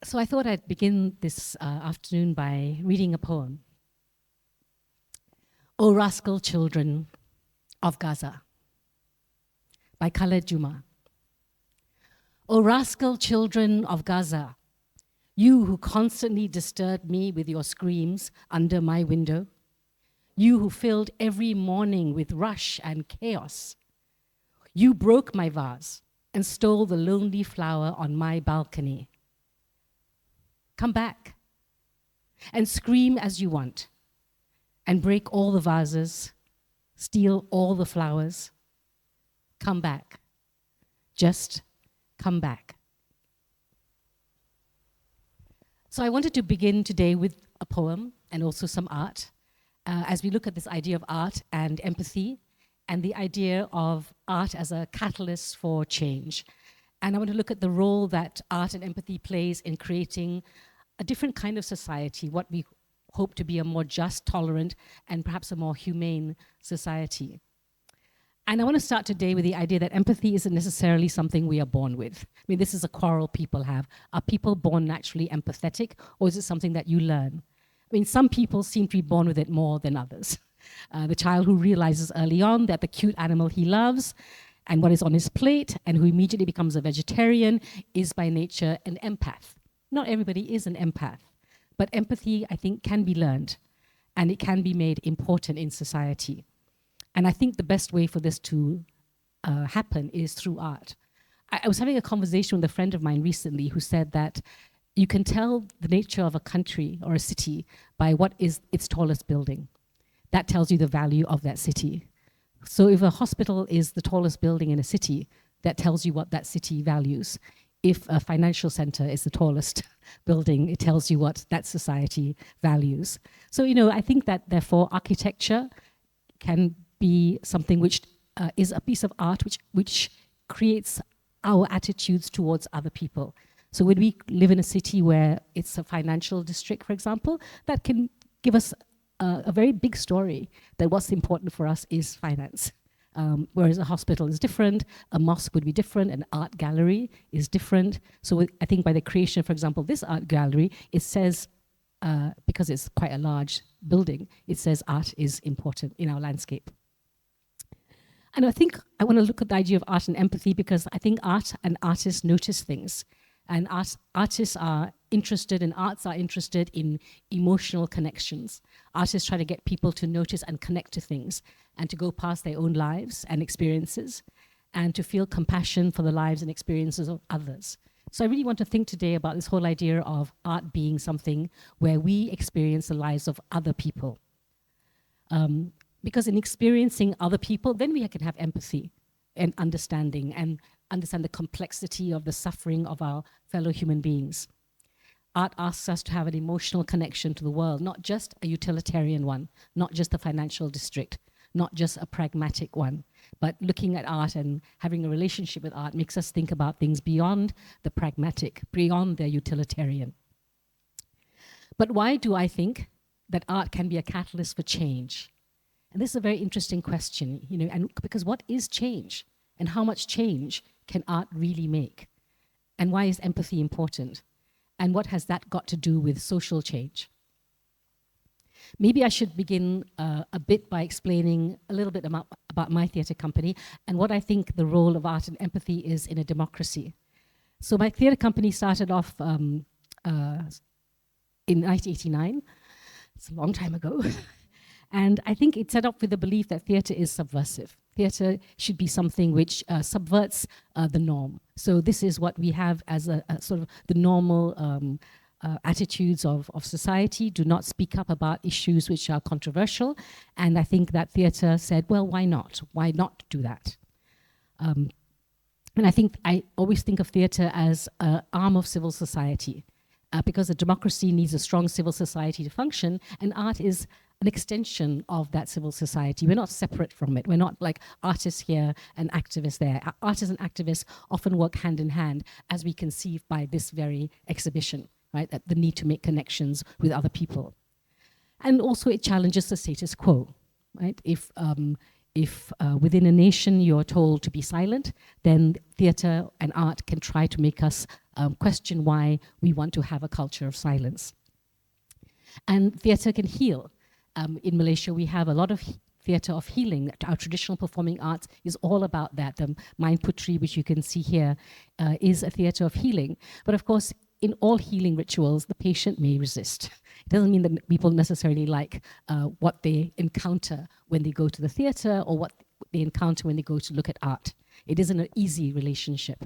So I thought I'd begin this afternoon by reading a poem. O Rascal Children of Gaza by Khaled Juma. O rascal children of Gaza, you who constantly disturbed me with your screams under my window, you who filled every morning with rush and chaos, you broke my vase and stole the lonely flower on my balcony. Come back and scream as you want and break all the vases, steal all the flowers. Come back. Just come back. So I wanted to begin today with a poem and also some art as we look at this idea of art and empathy and the idea of art as a catalyst for change. And I want to look at the role that art and empathy plays in creating a different kind of society, what we hope to be a more just, tolerant, and perhaps a more humane society. And I want to start today with the idea that empathy isn't necessarily something we are born with. I mean, this is a quarrel people have. Are people born naturally empathetic, or is it something that you learn? I mean, some people seem to be born with it more than others. The child who realizes early on that the cute animal he loves and what is on his plate and who immediately becomes a vegetarian is by nature an empath. Not everybody is an empath, but empathy, I think, can be learned and it can be made important in society. And I think the best way for this to happen is through art. I was having a conversation with a friend of mine recently who said that you can tell the nature of a country or a city by what is its tallest building. That tells you the value of that city. So if a hospital is the tallest building in a city, that tells you what that city values. If a financial center is the tallest building, it tells you what that society values. So, I think that therefore architecture can be something which is a piece of art which creates our attitudes towards other people. So when we live in a city where it's a financial district, for example, that can give us a very big story that what's important for us is finance. Whereas a hospital is different, a mosque would be different, an art gallery is different. So I think by the creation, for example, this art gallery, it says, because it's quite a large building, it says art is important in our landscape. And I think I want to look at the idea of art and empathy because I think art and artists notice things. And artists are interested and arts are interested in emotional connections. Artists try to get people to notice and connect to things and to go past their own lives and experiences and to feel compassion for the lives and experiences of others. So I really want to think today about this whole idea of art being something where we experience the lives of other people. Because in experiencing other people, then we can have empathy and understanding and understand the complexity of the suffering of our fellow human beings. Art asks us to have an emotional connection to the world, not just a utilitarian one, not just a financial district, not just a pragmatic one, but looking at art and having a relationship with art makes us think about things beyond the pragmatic, beyond the utilitarian. But why do I think that art can be a catalyst for change? And this is a very interesting question, and because what is change? And how much change can art really make? And why is empathy important? And what has that got to do with social change? Maybe I should begin a bit by explaining a little bit about my theatre company and what I think the role of art and empathy is in a democracy. So my theatre company started off in 1989. It's a long time ago. And I think it set up with the belief that theatre is subversive. Theatre should be something which subverts the norm. So this is what we have as a sort of the normal attitudes of society. Do not speak up about issues which are controversial. And I think that theatre said, well, why not? Why not do that? And I think I always think of theatre as an arm of civil society because a democracy needs a strong civil society to function, and art is an extension of that civil society. We're not separate from it. We're not like artists here and activists there. Artists and activists often work hand in hand, as we conceive by this very exhibition, right? That the need to make connections with other people. And also it challenges the status quo, right? If within a nation you're told to be silent, then theatre and art can try to make us question why we want to have a culture of silence. And theatre can heal. In Malaysia, we have a lot of theatre of healing. Our traditional performing arts is all about that. The Main Putri, which you can see here, is a theatre of healing. But of course, in all healing rituals, the patient may resist. It doesn't mean that people necessarily like what they encounter when they go to the theatre or what they encounter when they go to look at art. It isn't an easy relationship.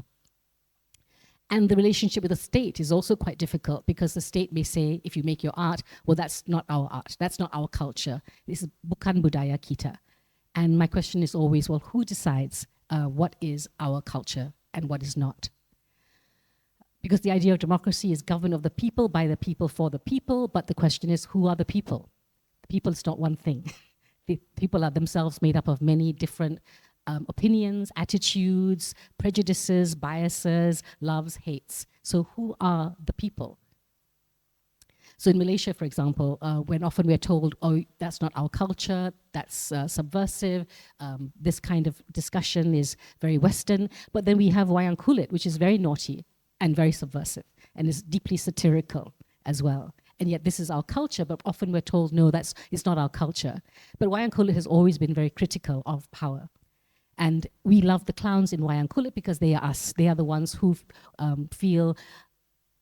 And the relationship with the state is also quite difficult because the state may say, if you make your art, well, that's not our art, that's not our culture. This is bukan budaya kita. And my question is always, well, who decides what is our culture and what is not? Because the idea of democracy is governed of the people, by the people, for the people, but the question is, who are the people? The people is not one thing. The people are themselves made up of many different opinions, attitudes, prejudices, biases, loves, hates. So who are the people? So in Malaysia, for example, when often we're told, oh, that's not our culture, that's subversive, this kind of discussion is very Western, but then we have wayang kulit, which is very naughty and very subversive, and is deeply satirical as well. And yet this is our culture, but often we're told, no, it's not our culture. But wayang kulit has always been very critical of power. And we love the clowns in wayang kulit because they are us. They are the ones who feel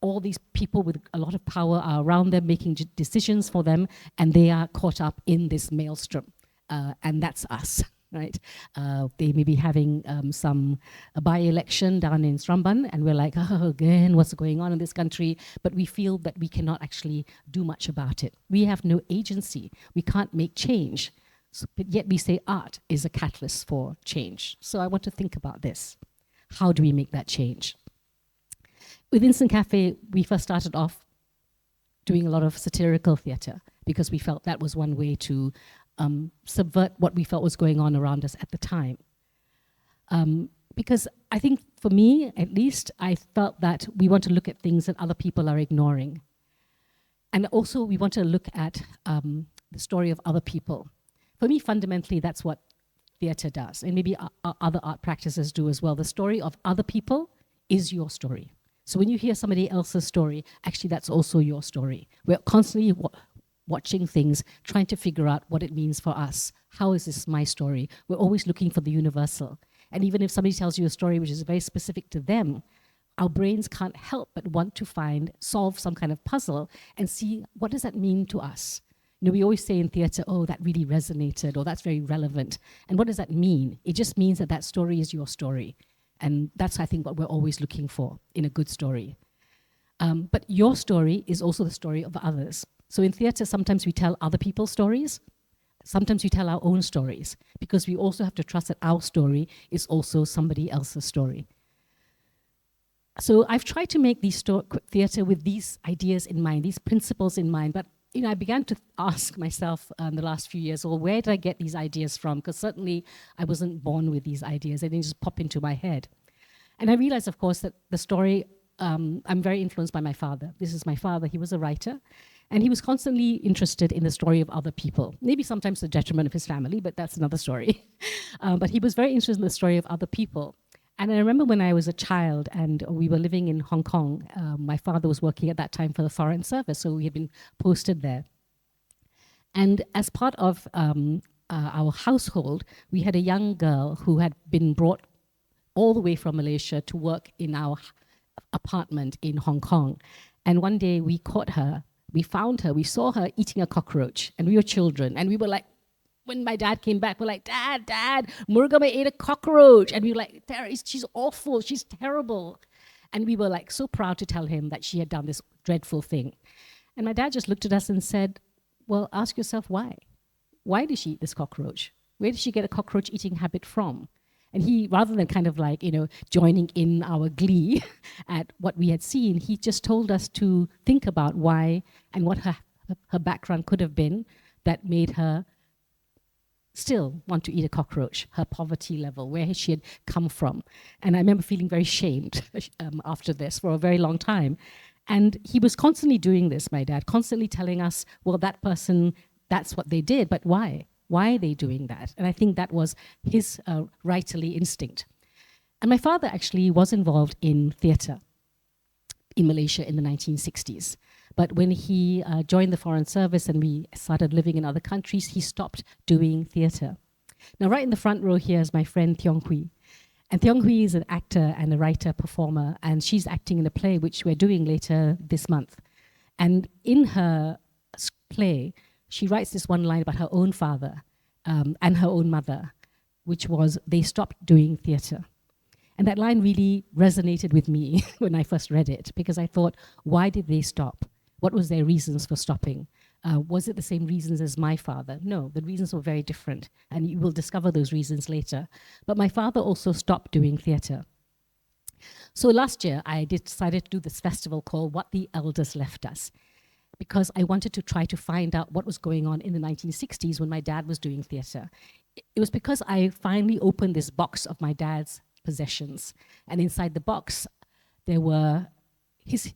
all these people with a lot of power are around them, making decisions for them, and they are caught up in this maelstrom. And that's us, right? They may be having a by-election down in Seremban, and we're like, oh, again, what's going on in this country? But we feel that we cannot actually do much about it. We have no agency. We can't make change. So, but yet we say art is a catalyst for change. So I want to think about this. How do we make that change? With Instant Cafe, we first started off doing a lot of satirical theatre because we felt that was one way to subvert what we felt was going on around us at the time. Because I think for me, at least, I felt that we want to look at things that other people are ignoring. And also we want to look at the story of other people. For me, fundamentally, that's what theatre does, and maybe other art practices do as well. The story of other people is your story. So when you hear somebody else's story, actually that's also your story. We're constantly watching things, trying to figure out what it means for us. How is this my story? We're always looking for the universal. And even if somebody tells you a story which is very specific to them, our brains can't help but want to solve some kind of puzzle and see what does that mean to us. You know, we always say in theatre, oh, that really resonated, or that's very relevant. And what does that mean? It just means that that story is your story. And that's, I think, what we're always looking for in a good story. But your story is also the story of others. So in theatre, sometimes we tell other people's stories. Sometimes we tell our own stories, because we also have to trust that our story is also somebody else's story. So I've tried to make these theatre with these ideas in mind, these principles in mind, but you know, I began to ask myself in the last few years, well, where did I get these ideas from? Because certainly I wasn't born with these ideas. They didn't just pop into my head. And I realized, of course, that the story, I'm very influenced by my father. This is my father. He was a writer. And he was constantly interested in the story of other people. Maybe sometimes to the detriment of his family, but that's another story. But he was very interested in the story of other people. And I remember when I was a child and we were living in Hong Kong, my father was working at that time for the Foreign Service, so we had been posted there. And as part of our household, we had a young girl who had been brought all the way from Malaysia to work in our apartment in Hong Kong. And one day we caught her, we found her, we saw her eating a cockroach, and we were children, and we were like, when my dad came back, we're like, Dad, Murugama ate a cockroach. And we were like, she's awful, she's terrible. And we were like so proud to tell him that she had done this dreadful thing. And my dad just looked at us and said, well, ask yourself why. Why did she eat this cockroach? Where did she get a cockroach eating habit from? And he, rather than kind of like, you know, joining in our glee at what we had seen, he just told us to think about why and what her background could have been that made her still want to eat a cockroach, her poverty level, where she had come from. And I remember feeling very shamed after this for a very long time. And he was constantly doing this, my dad, constantly telling us, well, that person, that's what they did, but why? Why are they doing that? And I think that was his writerly instinct. And my father actually was involved in theatre. in Malaysia in the 1960s. But when he joined the Foreign Service and we started living in other countries, he stopped doing theatre. Now, right in the front row here is my friend Tiong Hui. And Tiong Hui is an actor and a writer, performer, and she's acting in a play which we're doing later this month. And in her play, she writes this one line about her own father and her own mother, which was, they stopped doing theatre. And that line really resonated with me when I first read it, because I thought, why did they stop? What was their reasons for stopping? Was it the same reasons as my father? No, the reasons were very different, and you will discover those reasons later. But my father also stopped doing theatre. So last year, I decided to do this festival called What the Elders Left Us, because I wanted to try to find out what was going on in the 1960s when my dad was doing theatre. It was because I finally opened this box of my dad's possessions, and inside the box, there was his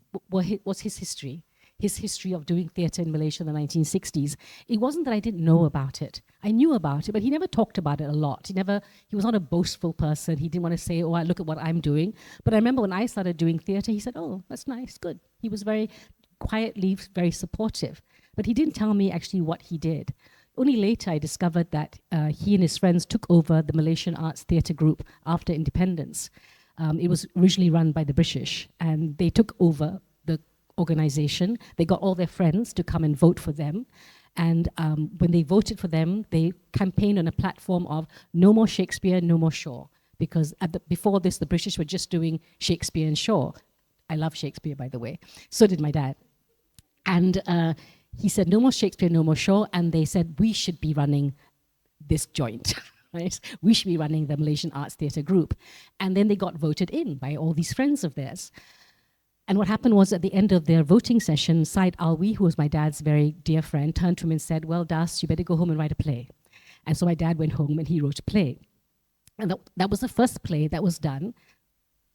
history. His history of doing theatre in Malaysia in the 1960s. It wasn't that I didn't know about it. I knew about it, but he never talked about it a lot. He was not a boastful person. He didn't want to say, oh, look at what I'm doing. But I remember when I started doing theatre, he said, oh, that's nice, good. He was very quietly, very supportive. But he didn't tell me actually what he did. Only later I discovered that he and his friends took over the Malaysian Arts Theatre Group after independence. It was originally run by the British, and they took over the organization. They got all their friends to come and vote for them. And when they voted for them, they campaigned on a platform of no more Shakespeare, no more Shaw. Because before this, the British were just doing Shakespeare and Shaw. I love Shakespeare, by the way. So did my dad. And he said, no more Shakespeare, no more Shaw. And they said, we should be running this joint. Right? We should be running the Malaysian Arts Theatre Group. And then they got voted in by all these friends of theirs. And what happened was, at the end of their voting session, Syed, who was my dad's very dear friend, turned to him and said, well, Das, you better go home and write a play. And so my dad went home and he wrote a play. And that was the first play that was done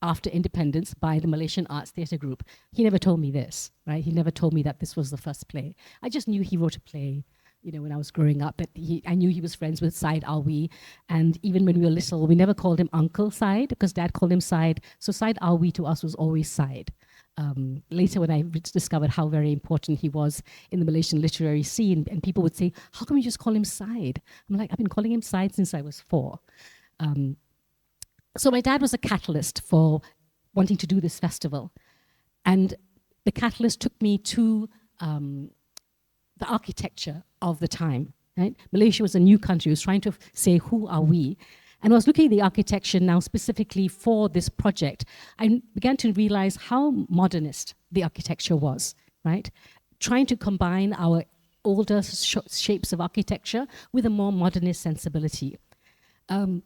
after independence by the Malaysian Arts Theatre Group. He never told me this, right? He never told me that this was the first play. I just knew he wrote a play, when I was growing up. But I knew he was friends with Syed Alwi. And even when we were little, we never called him Uncle Syed, because Dad called him Syed. So Syed Alwi to us was always Syed. Later, when I discovered how very important he was in the Malaysian literary scene, and people would say, how come you just call him Syed? I'm like, I've been calling him Syed since I was 4. So my dad was a catalyst for wanting to do this festival. And the catalyst took me to the architecture of the time. Right? Malaysia was a new country. It was trying to say, who are we? And I was looking at the architecture now specifically for this project. I began to realize how modernist the architecture was, right? Trying to combine our older shapes of architecture with a more modernist sensibility in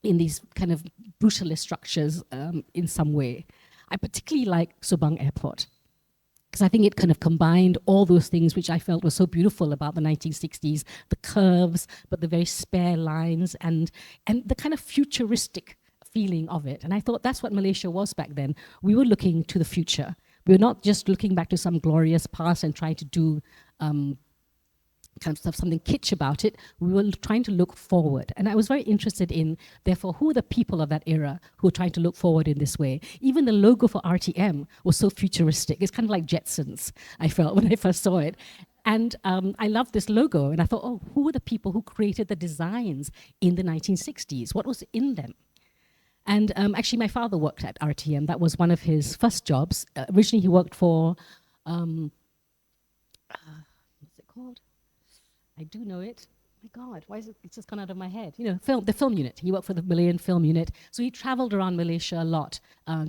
these kind of brutalist structures in some way. I particularly like Subang Airport, because I think it kind of combined all those things which I felt were so beautiful about the 1960s, the curves, but the very spare lines, and the kind of futuristic feeling of it. And I thought that's what Malaysia was back then. We were looking to the future. We were not just looking back to some glorious past and trying to do kind of something kitsch about it. We were trying to look forward. And I was very interested in, therefore, who are the people of that era who are trying to look forward in this way? Even the logo for RTM was so futuristic. It's kind of like Jetsons, I felt, when I first saw it. And I loved this logo. And I thought, oh, who were the people who created the designs in the 1960s? What was in them? And actually, my father worked at RTM. That was one of his first jobs. Originally, he worked for, what's it called? I do know it. My God, why is it? It's just gone out of my head. The film unit. He worked for the Malayan film unit. So he traveled around Malaysia a lot,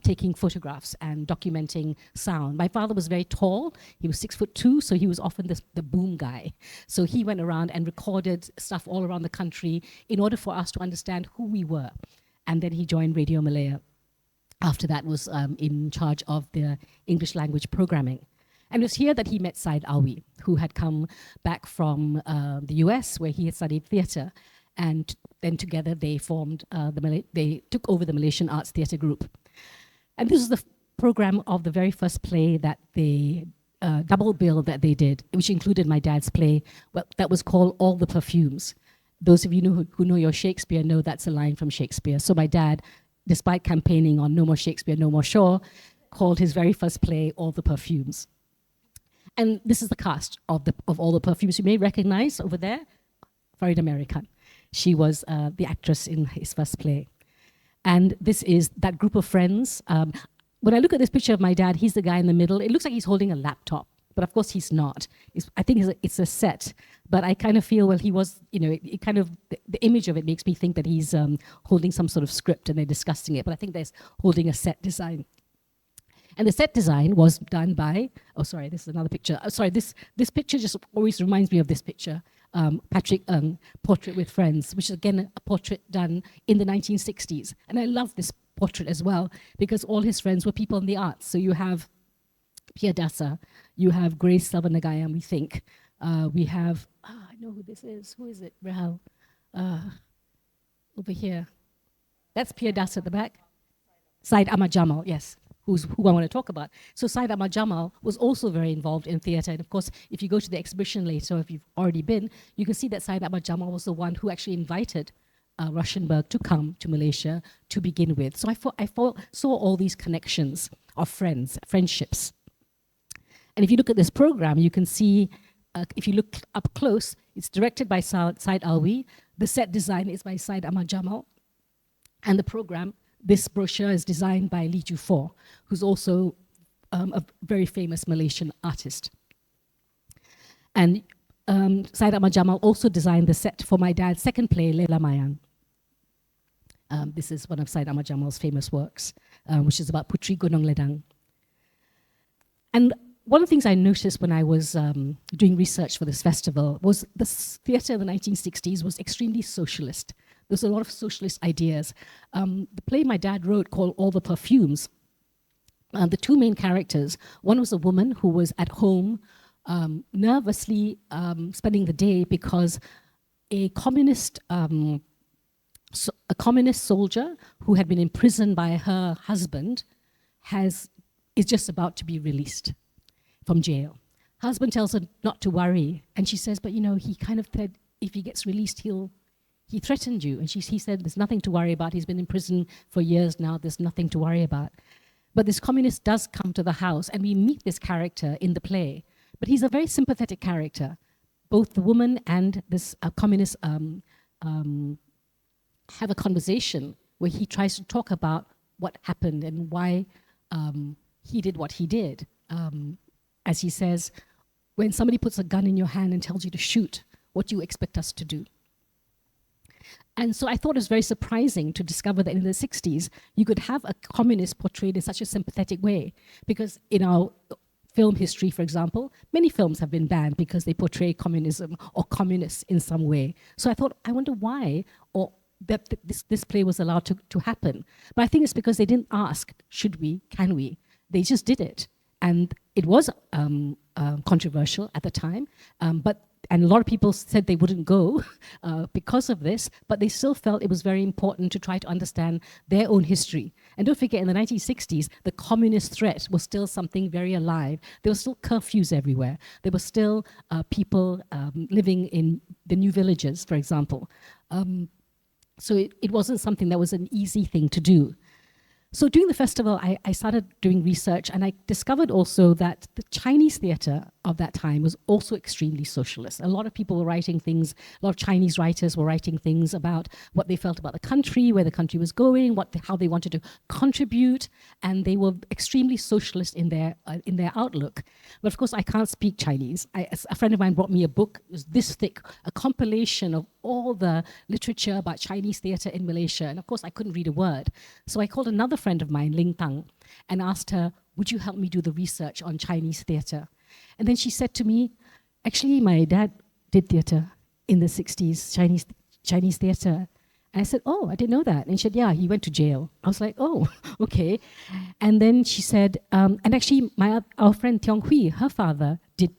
taking photographs and documenting sound. My father was very tall. He was 6'2", so he was often the boom guy. So he went around and recorded stuff all around the country in order for us to understand who we were. And then he joined Radio Malaya. After that, was in charge of the English language programming. And it was here that he met Syed Alwi, who had come back from the US, where he had studied theatre. And then together they formed, they took over the Malaysian Arts Theatre Group. And this was the program of the very first play that they, double bill that they did, which included my dad's play, that was called All the Perfumes. Those of you who know your Shakespeare know that's a line from Shakespeare. So my dad, despite campaigning on no more Shakespeare, no more Shaw, called his very first play, All the Perfumes. And this is the cast of All the Perfumes. You may recognize over there, Farid American. She was the actress in his first play. And this is that group of friends. When I look at this picture of my dad, he's the guy in the middle. It looks like he's holding a laptop, but of course he's not. I think it's a set, but I kind of feel, well, he was, it kind of, the image of it makes me think that he's holding some sort of script and they're discussing it, but I think there's holding a set design. And the set design was done by, oh, sorry, this is another picture. Sorry, this picture just always reminds me of this picture, Patrick Portrait with Friends, which is again a portrait done in the 1960s. And I love this portrait as well, because all his friends were people in the arts. So you have Pia Dasa, you have Grace Selvanagayam, we think. We have, I know who this is. Who is it, Rahul? Over here. That's Pia Dasa at the back. Syed Ahmad Jamal, yes, who I want to talk about. So Syed Ahmad Jamal was also very involved in theatre. And of course, if you go to the exhibition later, or if you've already been, you can see that Syed Ahmad Jamal was the one who actually invited Rauchenberg to come to Malaysia to begin with. So I saw all these connections of friendships. And if you look at this program, you can see, if you look up close, it's directed by Syed Alwi. The set design is by Syed Ahmad Jamal. And the program, this brochure is designed by Lee Ju-for, who's also a very famous Malaysian artist. And Syed Ahmad Jamal also designed the set for my dad's second play, Lela Mayang. This is one of Syed Ahmad Jamal's famous works, which is about Putri Gunung Ledang. And one of the things I noticed when I was doing research for this festival was the theatre in the 1960s was extremely socialist. There was a lot of socialist ideas. The play my dad wrote called All the Perfumes, the two main characters, one was a woman who was at home nervously spending the day because a communist soldier who had been imprisoned by her husband is just about to be released from jail. Husband tells her not to worry, and she says, but he kind of said if he gets released, he threatened you. And he said, there's nothing to worry about. He's been in prison for years now. There's nothing to worry about. But this communist does come to the house, and we meet this character in the play. But he's a very sympathetic character. Both the woman and this communist have a conversation where he tries to talk about what happened and why he did what he did. As he says, when somebody puts a gun in your hand and tells you to shoot, what do you expect us to do? And so I thought it was very surprising to discover that in the 60s, you could have a communist portrayed in such a sympathetic way. Because in our film history, for example, many films have been banned because they portray communism or communists in some way. So I thought, I wonder why or that this play was allowed to happen. But I think it's because they didn't ask, should we, can we? They just did it. And it was controversial at the time, and a lot of people said they wouldn't go because of this, but they still felt it was very important to try to understand their own history. And don't forget, in the 1960s, the communist threat was still something very alive. There were still curfews everywhere. There were still people living in the new villages, for example. So it wasn't something that was an easy thing to do. So during the festival, I started doing research, and I discovered also that the Chinese theatre of that time was also extremely socialist. A lot of people were writing things, a lot of Chinese writers were writing things about what they felt about the country, where the country was going, how they wanted to contribute, and they were extremely socialist in their outlook. But of course, I can't speak Chinese. A friend of mine brought me a book, it was this thick, a compilation of all the literature about Chinese theatre in Malaysia, and of course, I couldn't read a word. So I called another friend of mine, Ling Tang, and asked her, would you help me do the research on Chinese theatre? And then she said to me, actually, my dad did theatre in the 60s, Chinese theatre. And I said, oh, I didn't know that. And she said, yeah, he went to jail. I was like, oh, okay. And then she said, and actually, our friend Tiong Hui, her father, did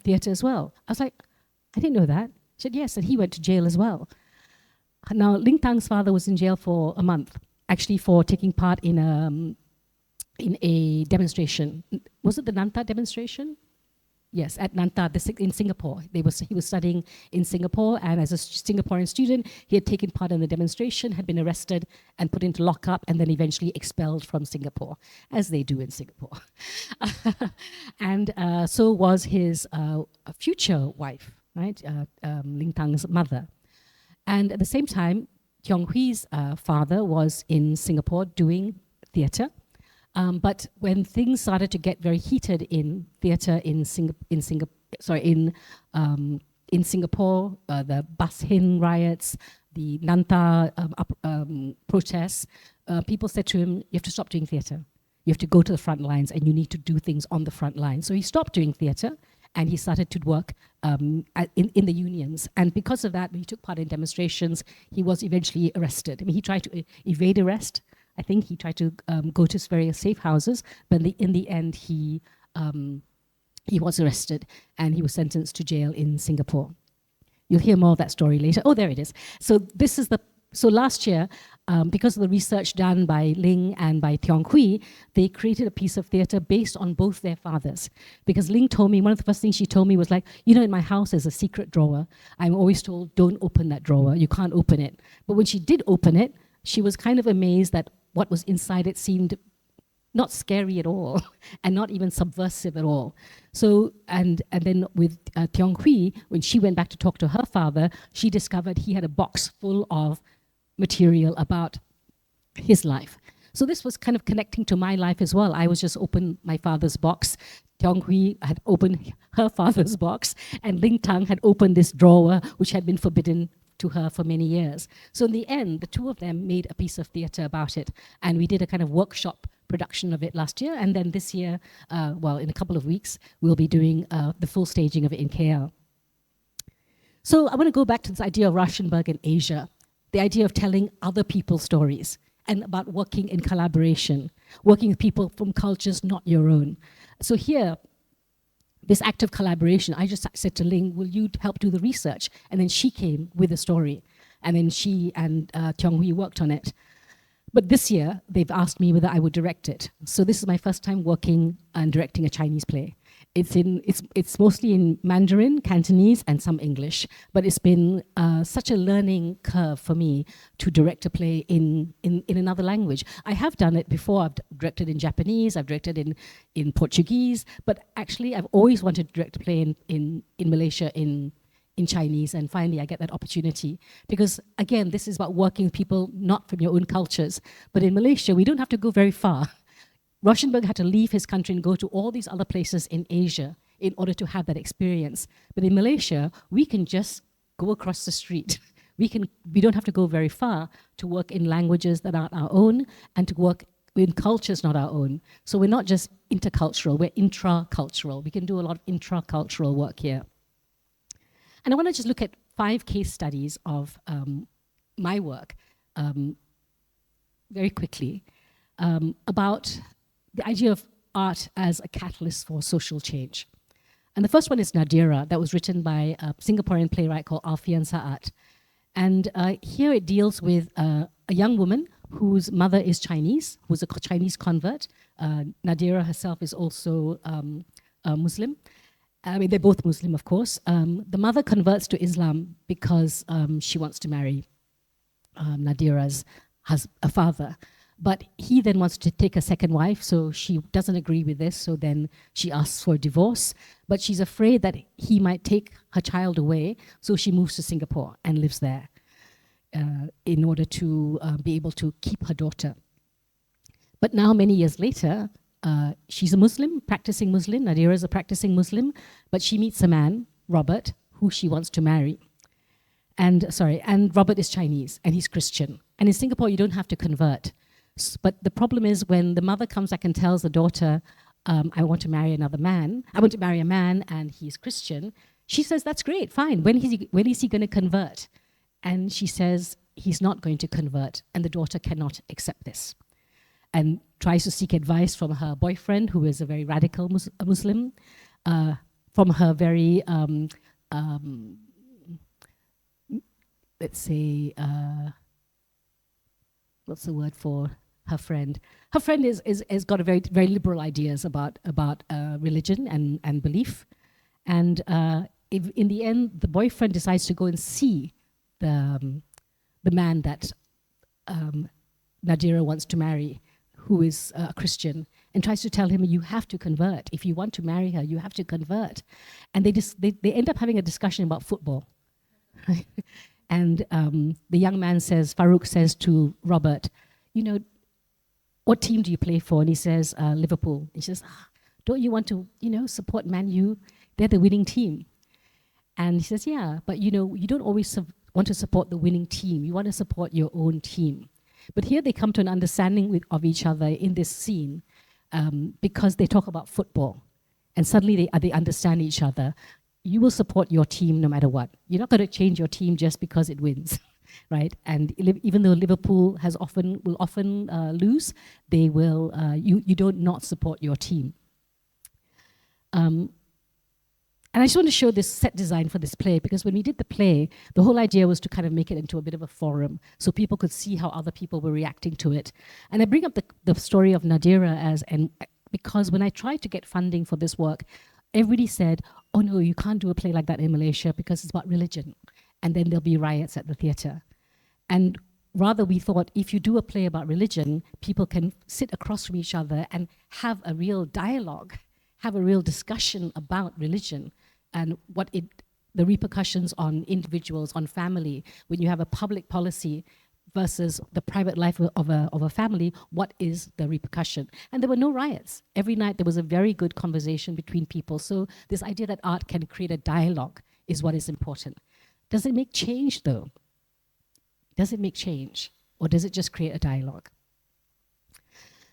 theatre as well. I was like, I didn't know that. She said, yes, and he went to jail as well. Now, Ling Tang's father was in jail for a month, actually for taking part in a demonstration. Was it the Nanta demonstration? Yes, at Nanta in Singapore. He was studying in Singapore, and as a Singaporean student, he had taken part in the demonstration, had been arrested and put into lockup, and then eventually expelled from Singapore, as they do in Singapore. And so was his future wife, right, Ling Tang's mother. And at the same time, Tiong Hui's father was in Singapore doing theatre. But when things started to get very heated in theatre in Singapore, the Bas Hin riots, the Nanta protests, people said to him, "You have to stop doing theatre. You have to go to the front lines, and you need to do things on the front line." So he stopped doing theatre, and he started to work in the unions. And because of that, when he took part in demonstrations, he was eventually arrested. I mean, he tried to evade arrest. I think he tried to go to various safe houses, but in the end, he was arrested and he was sentenced to jail in Singapore. You'll hear more of that story later. Oh, there it is. So last year, because of the research done by Ling and by Tiong Hui, they created a piece of theatre based on both their fathers. Because Ling told me, one of the first things she told me was like, you know, in my house there's a secret drawer. I'm always told, don't open that drawer. You can't open it. But when she did open it, she was kind of amazed that what was inside it seemed not scary at all and not even subversive at all. So, and then with Tiong Hui, when she went back to talk to her father, she discovered he had a box full of material about his life. So this was kind of connecting to my life as well. I was just opened my father's box. Tiong Hui had opened her father's box, and Ling Tang had opened this drawer, which had been forbidden to her for many years. So in the end, the two of them made a piece of theatre about it, and we did a kind of workshop production of it last year, and then this year, well, in a couple of weeks, we'll be doing the full staging of it in KL. So I want to go back to this idea of Rauchenberg in Asia, the idea of telling other people's stories, and about working in collaboration, working with people from cultures not your own. So here, this act of collaboration, I just said to Ling, will you help do the research? And then she came with a story. And then she and Tiong Hui worked on it. But this year, they've asked me whether I would direct it. So this is my first time working and directing a Chinese play. It's mostly in Mandarin, Cantonese, and some English. But it's been such a learning curve for me to direct a play in another language. I have done it before. I've directed in Japanese, I've directed in Portuguese, but actually I've always wanted to direct a play in Malaysia in Chinese, and finally I get that opportunity. Because again, this is about working with people not from your own cultures. But in Malaysia, we don't have to go very far. Rauchenberg had to leave his country and go to all these other places in Asia in order to have that experience. But in Malaysia, we can just go across the street. We don't have to go very far to work in languages that aren't our own and to work in cultures not our own. So we're not just intercultural, we're intracultural. We can do a lot of intracultural work here. And I want to just look at 5 case studies of my work very quickly about the idea of art as a catalyst for social change. And the first one is Nadira, that was written by a Singaporean playwright called Alfian Sa'at. And here it deals with a young woman whose mother is Chinese, who's a Chinese convert. Nadira herself is also a Muslim. I mean, they're both Muslim, of course. The mother converts to Islam because she wants to marry Nadira's father. But he then wants to take a second wife, so she doesn't agree with this, so then she asks for a divorce. But she's afraid that he might take her child away, so she moves to Singapore and lives there in order to be able to keep her daughter. But now, many years later, she's a Muslim, practicing Muslim. Nadira is a practicing Muslim, but she meets a man, Robert, who she wants to marry. And Robert is Chinese, and he's Christian. And in Singapore, you don't have to convert. But the problem is when the mother comes back and tells the daughter, I want to marry another man, I want to marry a man and he's Christian, she says, that's great, fine. When is he going to convert? And she says, he's not going to convert. And the daughter cannot accept this. And tries to seek advice from her boyfriend, who is a very radical Muslim, from her very, let's say, what's the word for her friend? Her friend has got a very liberal ideas about religion and belief, And if in the end, the boyfriend decides to go and see the man that Nadira wants to marry, who is a Christian, and tries to tell him, you have to convert. If you want to marry her, you have to convert. And they end up having a discussion about football. And the young man says, Farouk says to Robert, what team do you play for? And he says, Liverpool. He says, don't you want to, support Man U? They're the winning team. And he says, yeah, but you don't always want to support the winning team. You want to support your own team. But here they come to an understanding of each other in this scene because they talk about football. And suddenly they understand each other. You will support your team no matter what. You're not going to change your team just because it wins, right? And even though Liverpool will often lose, they will. You don't not support your team. And I just want to show this set design for this play, because when we did the play, the whole idea was to kind of make it into a bit of a forum so people could see how other people were reacting to it. And I bring up the story of Nadira because when I tried to get funding for this work, everybody said, oh no, you can't do a play like that in Malaysia because it's about religion. And then there'll be riots at the theatre. And rather we thought, if you do a play about religion, people can sit across from each other and have a real dialogue, have a real discussion about religion and the repercussions on individuals, on family. When you have a public policy versus the private life of a family, what is the repercussion? And there were no riots. Every night there was a very good conversation between people. So this idea that art can create a dialogue is what is important. Does it make change though? Does it make change? Or does it just create a dialogue?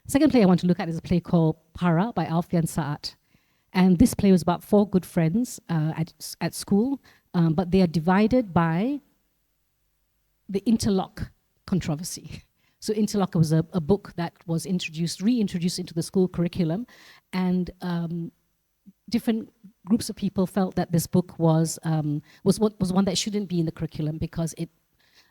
Second play I want to look at is a play called Para by Alfian Sa'at. And this play was about 4 good friends at school, but they are divided by the interlock controversy. So interlock was a book that was reintroduced into the school curriculum, and different groups of people felt that this book was one that shouldn't be in the curriculum because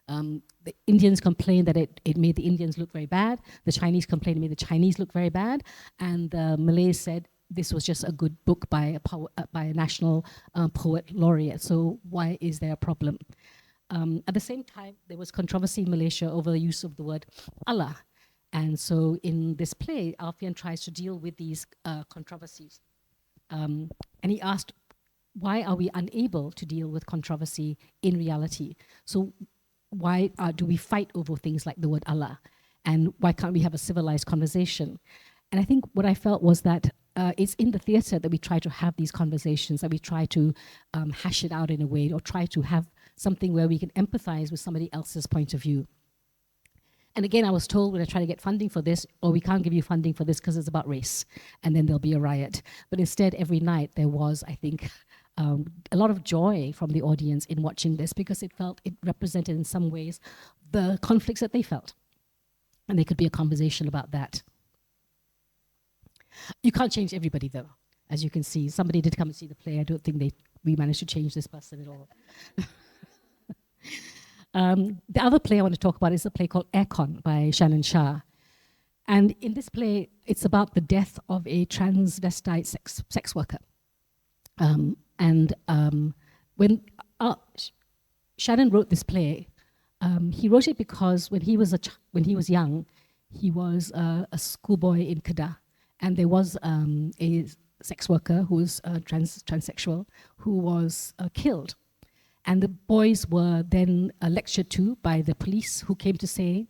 the Indians complained that it made the Indians look very bad. The Chinese complained it made the Chinese look very bad, and the Malays said this was just a good book by a national poet laureate. So why is there a problem? At the same time, there was controversy in Malaysia over the use of the word Allah. And so in this play, Alfian tries to deal with these controversies. And he asked, why are we unable to deal with controversy in reality? So why do we fight over things like the word Allah? And why can't we have a civilized conversation? And I think what I felt was that it's in the theatre that we try to have these conversations, that we try to hash it out in a way, or try to have something where we can empathize with somebody else's point of view. And again, I was told when I tried to get funding for this, we can't give you funding for this because it's about race, and then there'll be a riot. But instead, every night there was, I think, a lot of joy from the audience in watching this, because it represented in some ways the conflicts that they felt. And there could be a conversation about that. You can't change everybody though, as you can see. Somebody did come and see the play. I don't think we managed to change this person at all. The other play I want to talk about is a play called Aircon by Shannon Shah. And in this play, it's about the death of a transvestite sex worker. When Shannon wrote this play, he wrote it because when he was young, he was a schoolboy in Kedah. And there was a sex worker who was transsexual who was killed. And the boys were then lectured to by the police, who came to say,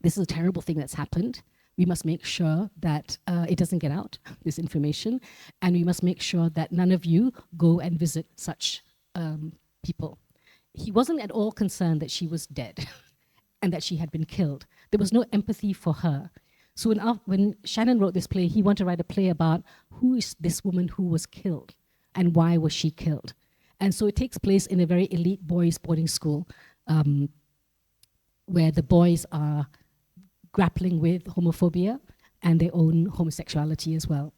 this is a terrible thing that's happened. We must make sure that it doesn't get out, this information. And we must make sure that none of you go and visit such people. He wasn't at all concerned that she was dead and that she had been killed. There was no empathy for her. So when Shannon wrote this play, he wanted to write a play about who is this woman who was killed and why was she killed. And so it takes place in a very elite boys' boarding school where the boys are grappling with homophobia and their own homosexuality as well.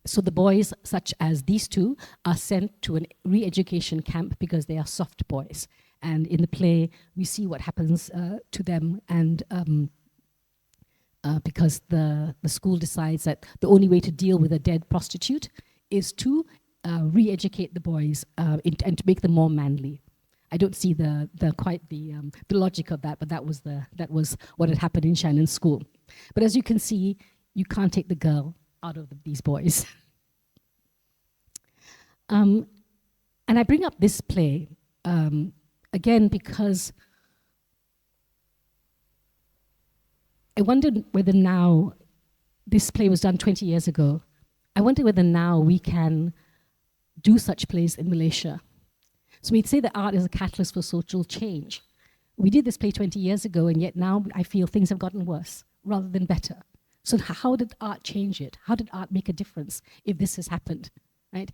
So the boys, such as these two, are sent to a re-education camp because they are soft boys. And in the play, we see what happens to them. And because the school decides that the only way to deal with a dead prostitute is to re-educate the boys and to make them more manly. I don't see the logic of that, but that was what had happened in Shannon's school. But as you can see, you can't take the girl out of these boys. And I bring up this play again because I wondered whether now, this play was done 20 years ago, I wonder whether now we can do such plays in Malaysia. So we'd say that art is a catalyst for social change. We did this play 20 years ago, and yet now I feel things have gotten worse rather than better. So how did art change it? How did art make a difference if this has happened, right?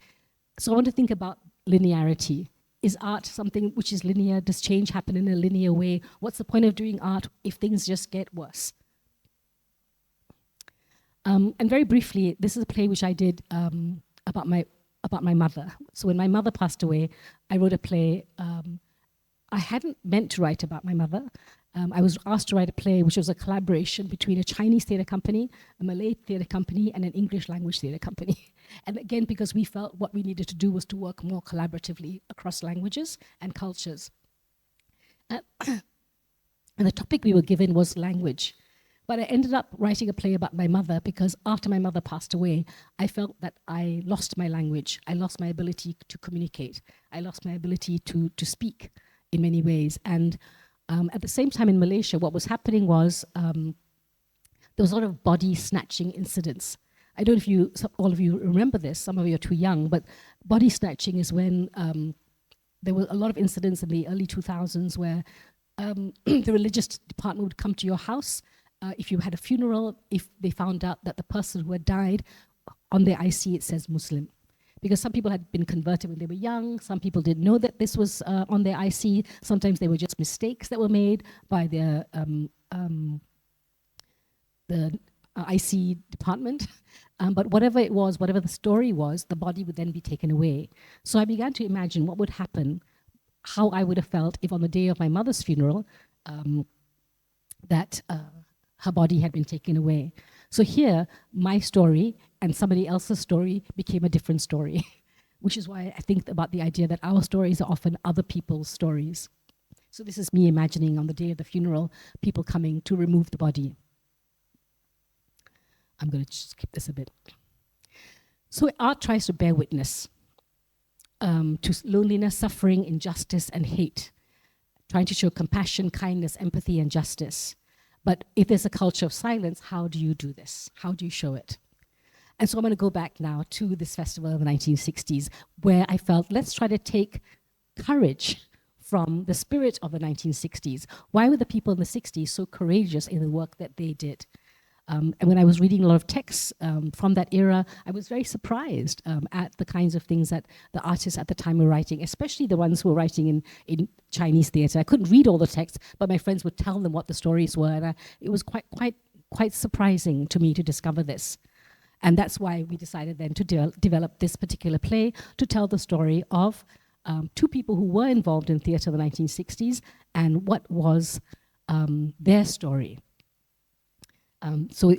So I want to think about linearity. Is art something which is linear? Does change happen in a linear way? What's the point of doing art if things just get worse? And very briefly, this is a play which I did about my mother. So when my mother passed away, I wrote a play. I hadn't meant to write about my mother. I was asked to write a play which was a collaboration between a Chinese theatre company, a Malay theatre company, and an English language theatre company. And again, because we felt what we needed to do was to work more collaboratively across languages and cultures. And the topic we were given was language. But I ended up writing a play about my mother because after my mother passed away, I felt that I lost my language. I lost my ability to communicate. I lost my ability to speak in many ways. And at the same time in Malaysia, what was happening was there was a lot of body snatching incidents. I don't know if all of you remember this, some of you are too young, but body snatching is when there were a lot of incidents in the early 2000s where the religious department would come to your house. If you had a funeral, if they found out that the person who had died, on their IC it says Muslim. Because some people had been converted when they were young, some people didn't know that this was on their IC, sometimes they were just mistakes that were made by the IC department. But whatever it was, whatever the story was, the body would then be taken away. So I began to imagine what would happen, how I would have felt if on the day of my mother's funeral, that her body had been taken away. So here, my story and somebody else's story became a different story, which is why I think about the idea that our stories are often other people's stories. So this is me imagining on the day of the funeral, people coming to remove the body. I'm going to skip this a bit. So art tries to bear witness to loneliness, suffering, injustice, and hate, trying to show compassion, kindness, empathy, and justice. But if there's a culture of silence, how do you do this? How do you show it? And so I'm going to go back now to this festival of the 1960s, where I felt, let's try to take courage from the spirit of the 1960s. Why were the people in the 60s so courageous in the work that they did? And when I was reading a lot of texts from that era, I was very surprised at the kinds of things that the artists at the time were writing, especially the ones who were writing in Chinese theatre. I couldn't read all the texts, but my friends would tell them what the stories were, and it was quite surprising to me to discover this. And that's why we decided then to develop this particular play to tell the story of two people who were involved in theatre in the 1960s and what was their story. So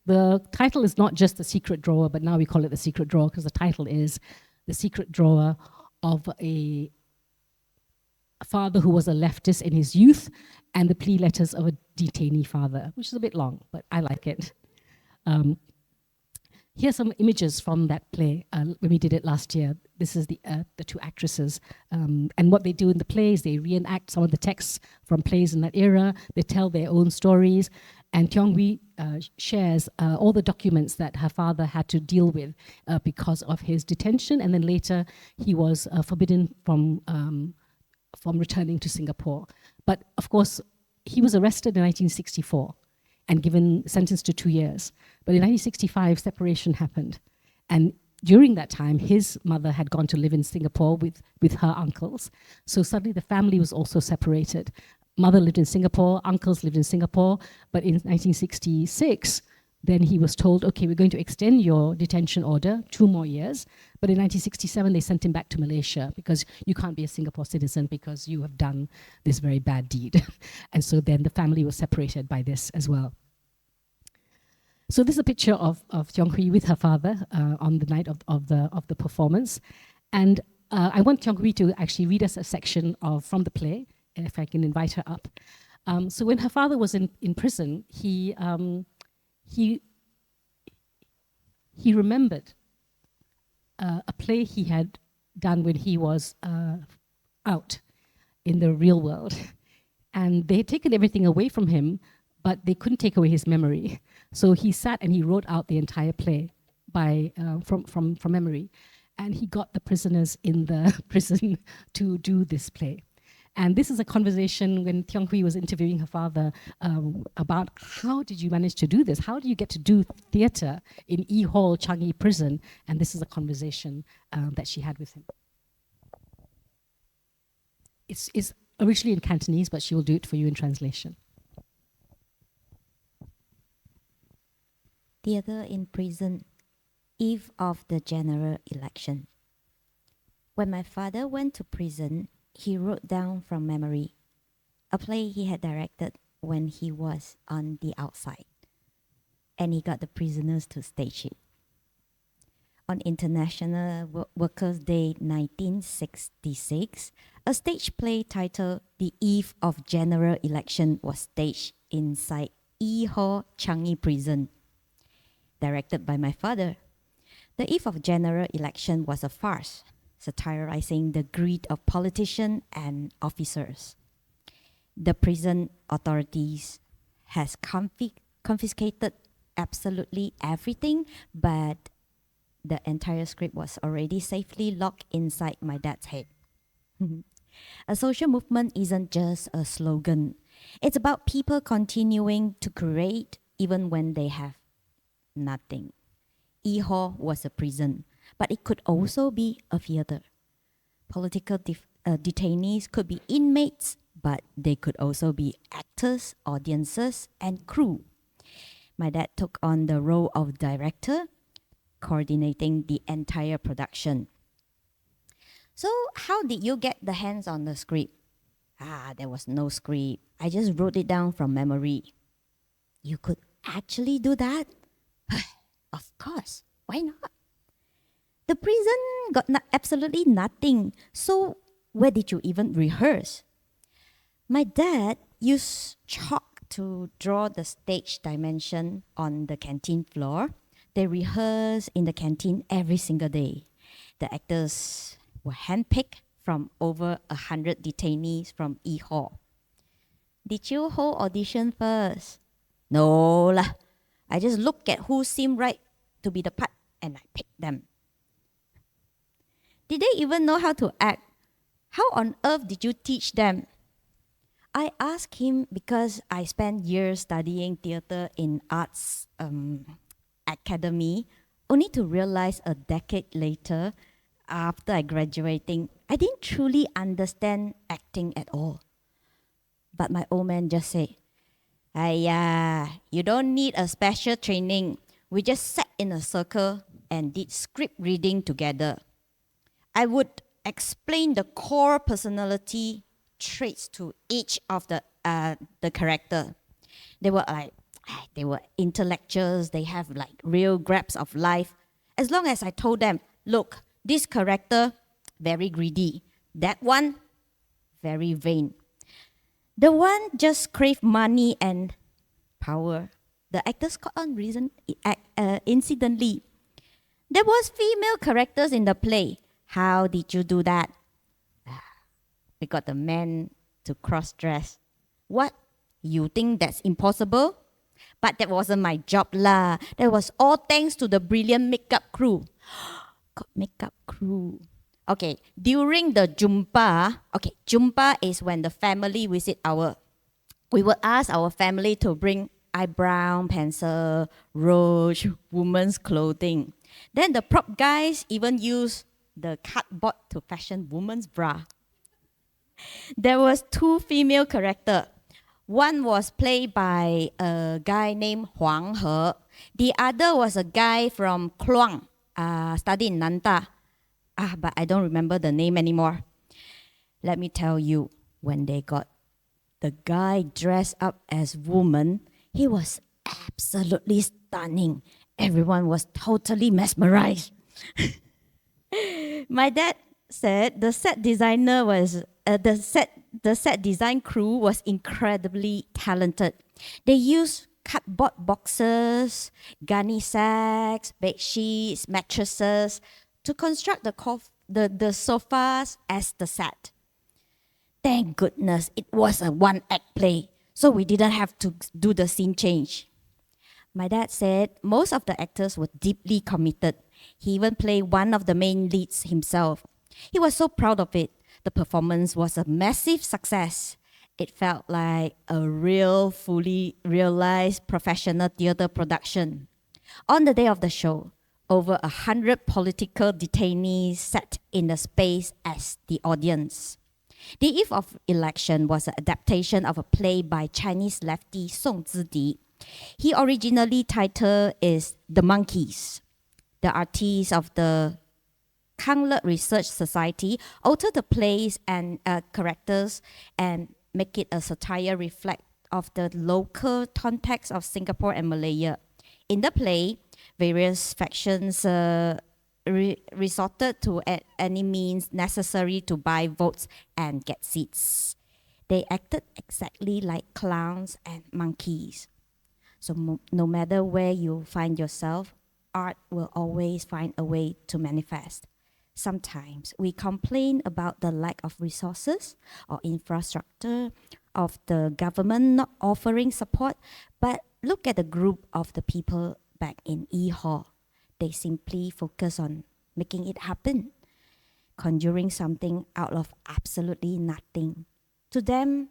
the title is not just The Secret Drawer, but now we call it The Secret Drawer because the title is The Secret Drawer of a father who was a leftist in his youth and the plea letters of a detainee father, which is a bit long, but I like it. Here's some images from that play when we did it last year. This is the two actresses. And what they do in the plays, they reenact some of the texts from plays in that era. They tell their own stories. And Tiong-Wee shares all the documents that her father had to deal with because of his detention. And then later, he was forbidden from returning to Singapore. But of course, he was arrested in 1964 and sentenced to 2 years. But in 1965, separation happened. And during that time, his mother had gone to live in Singapore with her uncles. So suddenly the family was also separated. Mother lived in Singapore, uncles lived in Singapore, but in 1966, then he was told, okay, we're going to extend your detention order 2 more years. But in 1967, they sent him back to Malaysia because you can't be a Singapore citizen because you have done this very bad deed. And so then the family was separated by this as well. So this is a picture of Tiong Hui with her father on the night of the performance. And I want Tiong Hui to actually read us a section from the play, if I can invite her up. So when her father was in prison, he remembered a play he had done when he was out in the real world. And they had taken everything away from him, but they couldn't take away his memory. So he sat and he wrote out the entire play from memory. And he got the prisoners in the prison to do this play. And this is a conversation when Tiong Hui was interviewing her father about how did you manage to do this? How do you get to do theatre in E Hall, Changi prison? And this is a conversation that she had with him. It's originally in Cantonese, but she will do it for you in translation. Theatre in prison, eve of the general election. When my father went to prison, he wrote down from memory a play he had directed when he was on the outside, and he got the prisoners to stage it. On International Workers' Day 1966, a stage play titled The Eve of General Election was staged inside E Hall Changi Prison, directed by my father. The Eve of General Election was a farce, satirizing the greed of politicians and officers. The prison authorities has confiscated absolutely everything, but the entire script was already safely locked inside my dad's head. A social movement isn't just a slogan. It's about people continuing to create even when they have nothing. E Hall was a prison, but it could also be a theater. Political detainees could be inmates, but they could also be actors, audiences, and crew. My dad took on the role of director, coordinating the entire production. So how did you get the hands on the script? There was no script. I just wrote it down from memory. You could actually do that? Of course, why not? The prison got absolutely nothing, so where did you even rehearse? My dad used chalk to draw the stage dimension on the canteen floor. They rehearsed in the canteen every single day. The actors were handpicked from over 100 detainees from E Hall. Did you hold audition first? No lah. I just looked at who seemed right to be the part and I picked them. Did they even know how to act? How on earth did you teach them? I asked him because I spent years studying theatre in arts academy, only to realize a decade later, after I graduating, I didn't truly understand acting at all. But my old man just said, you don't need a special training. We just sat in a circle and did script reading together. I would explain the core personality traits to each of the character. They were intellectuals. They have like real grasp of life. As long as I told them, look, this character very greedy. That one very vain. The one just crave money and power. The actors caught on incidentally. There was female characters in the play. How did you do that? We got the men to cross-dress. What? You think that's impossible? But that wasn't my job lah. That was all thanks to the brilliant makeup crew. Got makeup crew. Okay, during the jumpa, jumpa is when the family visit we will ask our family to bring eyebrow, pencil, rouge, women's clothing. Then the prop guys even use the cardboard to fashion women's bra. There was 2 female characters. One was played by a guy named Huang He. The other was a guy from Kluang, studied in Nanta. But I don't remember the name anymore. Let me tell you, when they got the guy dressed up as woman, he was absolutely stunning. Everyone was totally mesmerized. My dad said the set designer was the set design crew was incredibly talented. They used cardboard boxes, gunny sacks, bed sheets, mattresses to construct the sofas as the set. Thank goodness it was a one-act play, so we didn't have to do the scene change. My dad said most of the actors were deeply committed. He even played one of the main leads himself. He was so proud of it. The performance was a massive success. It felt like a real, fully realized professional theater production. On the day of the show, over 100 political detainees sat in the space as the audience. The Eve of Election was an adaptation of a play by Chinese lefty Song Zidi. He originally titled is The Monkeys. The artists of the Kanglet Research Society altered the plays and characters and make it a satire reflect of the local context of Singapore and Malaya. In the play, various factions resorted to any means necessary to buy votes and get seats. They acted exactly like clowns and monkeys. So no matter where you find yourself, art will always find a way to manifest. Sometimes we complain about the lack of resources or infrastructure, of the government not offering support, but look at the group of the people back in E Hall. They simply focus on making it happen, conjuring something out of absolutely nothing. To them,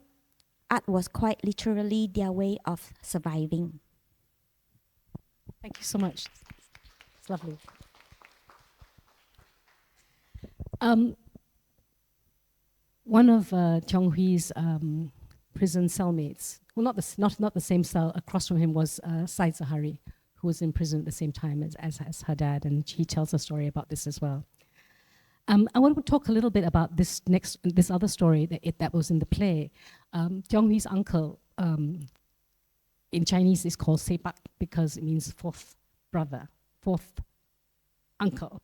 art was quite literally their way of surviving. Thank you so much. It's lovely. One of Cheong Hui's prison cellmates, well, not the same cell, across from him was Syed, who was in prison at the same time as her dad, and he tells a story about this as well. I want to talk a little bit about this other story that was in the play. Cheong Hui's uncle, in Chinese, is called Sepak because it means fourth brother, fourth uncle.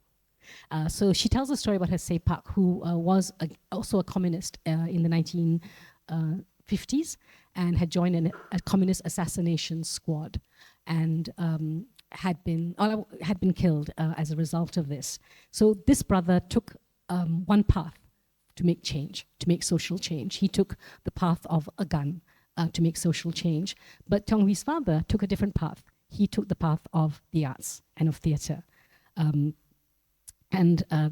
So she tells a story about her Sepak, who was also a communist in the 1950s and had joined a communist assassination squad and had been killed as a result of this. So this brother took one path to make change, to make social change. He took the path of a gun to make social change. But Cheong Hui's father took a different path. He took the path of the arts and of theatre. And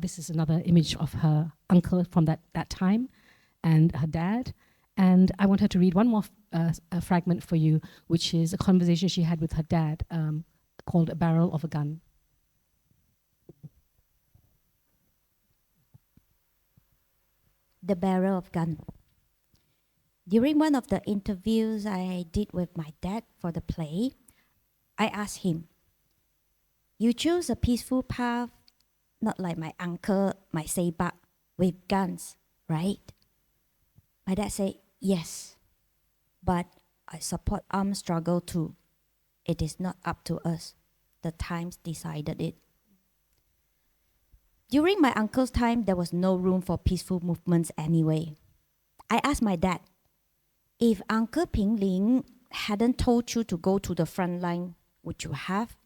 this is another image of her uncle from that time and her dad. And I want her to read one more fragment for you, which is a conversation she had with her dad called A Barrel of a Gun. The Barrel of Gun. During one of the interviews I did with my dad for the play, I asked him, "You chose a peaceful path, not like my uncle, my Sepak, with guns, right?" My dad said, "Yes, but I support armed struggle too. It is not up to us. The times decided it." During my uncle's time, there was no room for peaceful movements anyway. I asked my dad, "If Uncle Ping Ling hadn't told you to go to the front line, would you have?"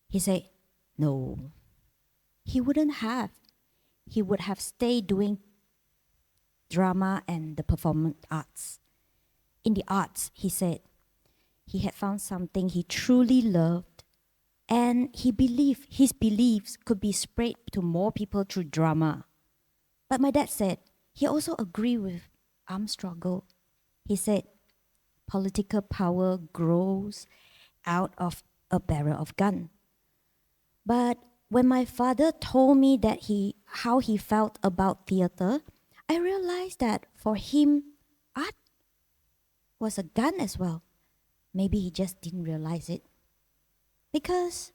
He said, "No, he wouldn't have. He would have stayed doing drama and the performance arts. In the arts," he said, he had found something he truly loved, and he believed his beliefs could be spread to more people through drama. But my dad said he also agreed with armed struggle. He said, political power grows out of a barrel of gun. But when my father told me that how he felt about theater, I realized that for him, art was a gun as well. Maybe he just didn't realize it. Because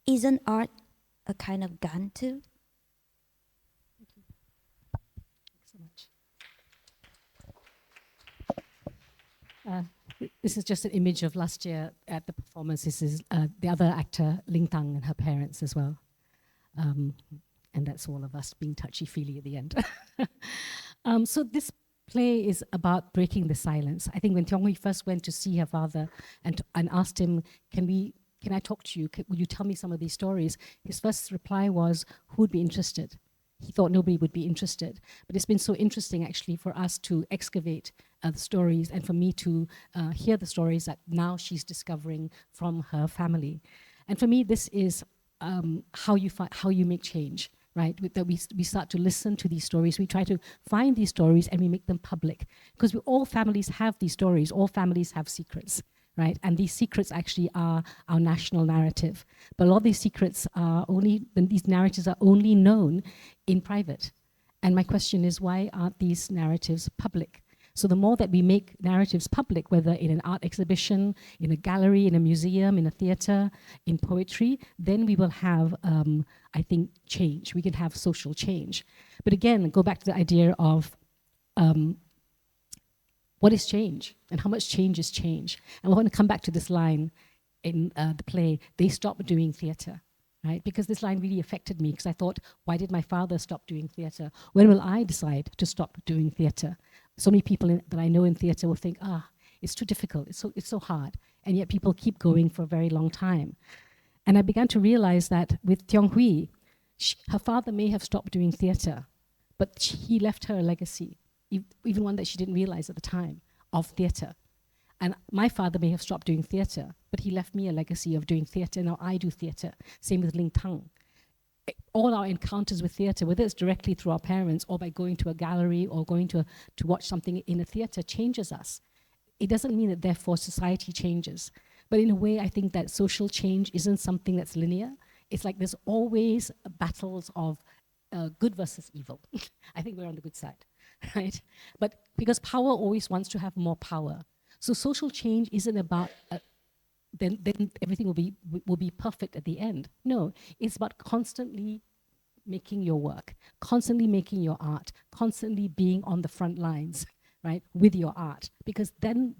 isn't art a kind of gun too? Thank you. Thanks so much. This is just an image of last year at the performance. This is the other actor, Ling Tang, and her parents as well. And that's all of us being touchy-feely at the end. So this play is about breaking the silence. I think when Tiong Hui first went to see her father and asked him, can I talk to you? Will you tell me some of these stories? His first reply was, who would be interested? He thought nobody would be interested. But it's been so interesting, actually, for us to excavate the stories and for me to hear the stories that now she's discovering from her family. And for me, this is how you make change, right? That we start to listen to these stories. We try to find these stories and we make them public. Because all families have these stories. All families have secrets. Right? And these secrets actually are our national narrative. But a lot of these secrets these narratives are only known in private. And my question is, why aren't these narratives public? So the more that we make narratives public, whether in an art exhibition, in a gallery, in a museum, in a theater, in poetry, then we will have, I think, change. We can have social change. But again, go back to the idea of what is change and how much change is change? And I want to come back to this line in the play, they stopped doing theatre, right? Because this line really affected me because I thought, why did my father stop doing theatre? When will I decide to stop doing theatre? So many people that I know in theatre will think, it's too difficult, it's so hard. And yet people keep going for a very long time. And I began to realize that with Tiong Hui, her father may have stopped doing theatre, but he left her a legacy, even one that she didn't realize at the time, of theatre. And my father may have stopped doing theatre, but he left me a legacy of doing theatre. Now I do theatre. Same with Ling Tang. All our encounters with theatre, whether it's directly through our parents or by going to a gallery or going to watch something in a theatre, changes us. It doesn't mean that therefore society changes. But in a way, I think that social change isn't something that's linear. It's like there's always battles of good versus evil. I think we're on the good side. Right? But because power always wants to have more power. So social change isn't about then everything will be perfect at the end. No, it's about constantly making your work, constantly making your art, constantly being on the front lines, right, with your art. Because then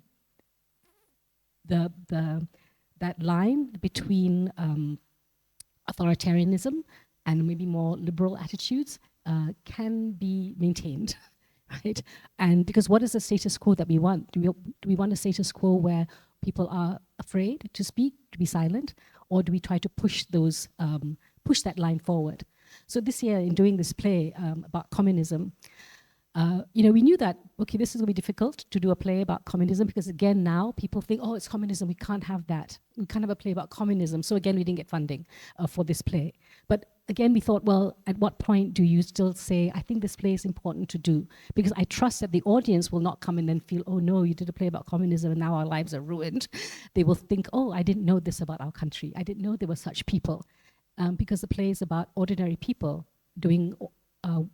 that line between authoritarianism and maybe more liberal attitudes can be maintained. Right? And because what is the status quo that we want? Do we want a status quo where people are afraid to speak, to be silent, or do we try to push that line forward? So this year, in doing this play about communism, we knew that, okay, this is going to be difficult to do a play about communism because, again, now people think, oh, it's communism, we can't have that. We can't have a play about communism. So, again, we didn't get funding for this play. But, again, we thought, well, at what point do you still say, I think this play is important to do? Because I trust that the audience will not come in and feel, oh, no, you did a play about communism and now our lives are ruined. They will think, oh, I didn't know this about our country. I didn't know there were such people. Because the play is about ordinary people doing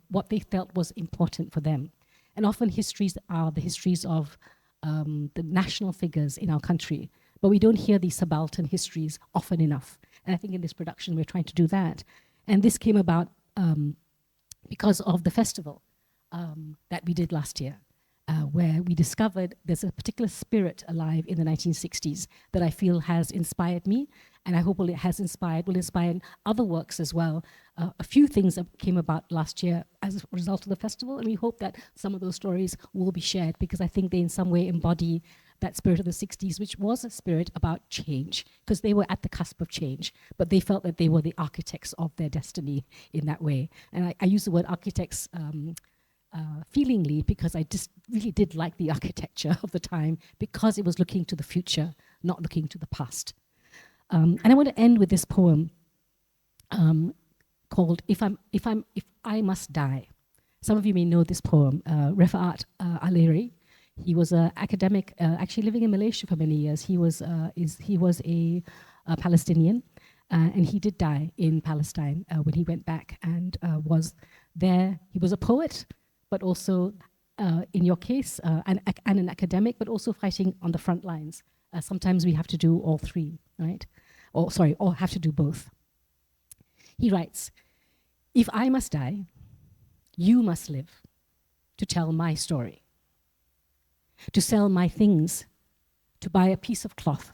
what they felt was important for them. And often histories are the histories of the national figures in our country, but we don't hear these subaltern histories often enough. And I think in this production we're trying to do that. And this came about because of the festival that we did last year, where we discovered there's a particular spirit alive in the 1960s that I feel has inspired me, and I hope will inspire other works as well. A few things that came about last year as a result of the festival, and we hope that some of those stories will be shared because I think they in some way embody that spirit of the 60s, which was a spirit about change, because they were at the cusp of change, but they felt that they were the architects of their destiny in that way. And I use the word architects feelingly because I just really did like the architecture of the time because it was looking to the future, not looking to the past. And I want to end with this poem called If I Must Die. Some of you may know this poem. Refaat Aleri, he was an academic, actually living in Malaysia for many years. He was a Palestinian, and he did die in Palestine when he went back and was there. He was a poet, but also, in your case, an academic, but also fighting on the front lines. Sometimes we have to do all three, right? Or have to do both. He writes, if I must die, you must live to tell my story, to sell my things to buy a piece of cloth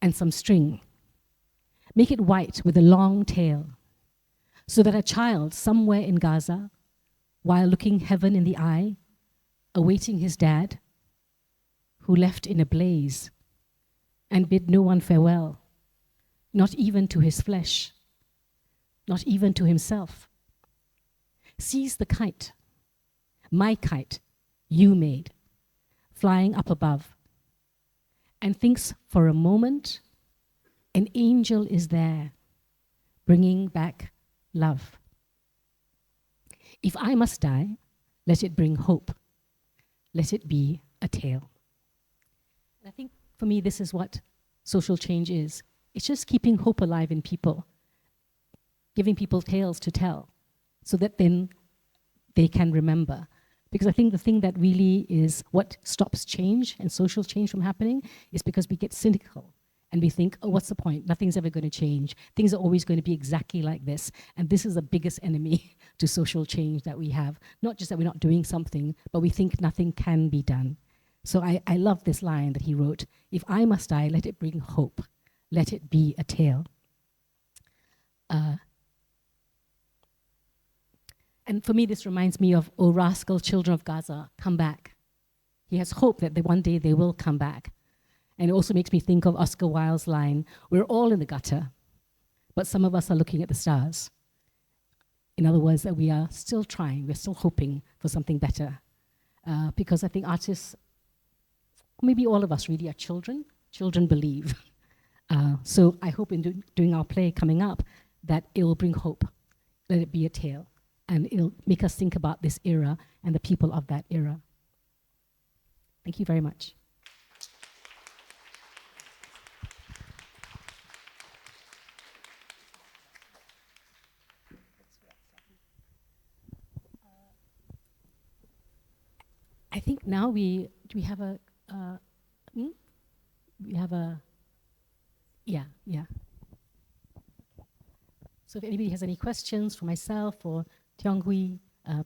and some string. Make it white with a long tail, so that a child somewhere in Gaza, while looking heaven in the eye, awaiting his dad, who left in a blaze and bid no one farewell, not even to his flesh, not even to himself, sees the kite, my kite, you made, flying up above, and thinks for a moment an angel is there, bringing back love. If I must die, let it bring hope. Let it be a tale. And I think for me, this is what social change is. It's just keeping hope alive in people, giving people tales to tell, so that then they can remember. Because I think the thing that really is what stops change and social change from happening is because we get cynical and we think, oh, what's the point? Nothing's ever going to change. Things are always going to be exactly like this. And this is the biggest enemy to social change that we have. Not just that we're not doing something, but we think nothing can be done. So I love this line that he wrote, if I must die, let it bring hope. Let it be a tale. And for me, this reminds me of, oh rascal, children of Gaza, come back. He has hope that one day they will come back. And it also makes me think of Oscar Wilde's line, we're all in the gutter, but some of us are looking at the stars. In other words, that we are still trying, we're still hoping for something better. Because I think artists, maybe all of us really are children. Children believe. So I hope in doing our play coming up that it will bring hope. Let it be a tale. And it'll make us think about this era and the people of that era. Thank you very much. I think now we have a, yeah. So if anybody has any questions for myself or Tiong Hui,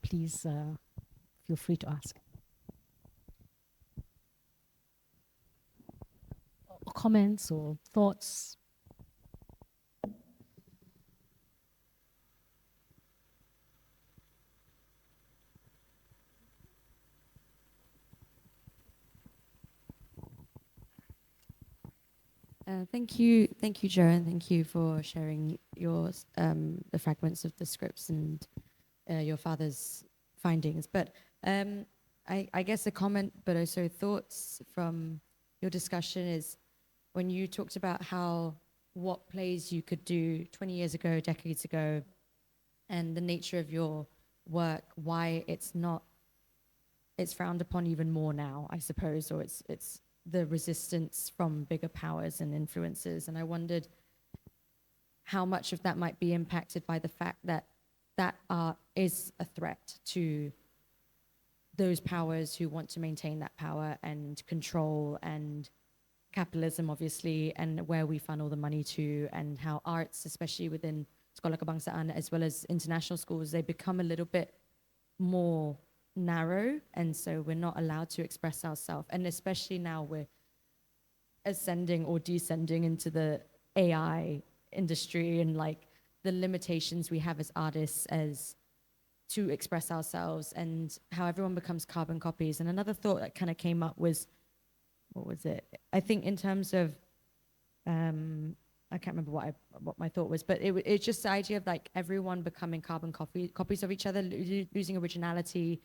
please feel free to ask. Or comments or thoughts. Thank you, Jo, and thank you for sharing your the fragments of the scripts and your father's findings. But I guess a comment, but also thoughts from your discussion is when you talked about what plays you could do 20 years ago, decades ago, and the nature of your work, why it's frowned upon even more now, I suppose, or it's the resistance from bigger powers and influences. And I wondered how much of that might be impacted by the fact that art is a threat to those powers who want to maintain that power and control, and capitalism, obviously, and where we funnel the money to, and how arts, especially within Sekolah Kebangsaan as well as international schools, they become a little bit more narrow, and so we're not allowed to express ourselves. And especially now we're ascending or descending into the AI industry, and like the limitations we have as artists as to express ourselves, and how everyone becomes carbon copies. And another thought that kind of came up was, what was it? I think in terms of I can't remember what my thought was, but it's just the idea of like everyone becoming carbon copies of each other, losing originality.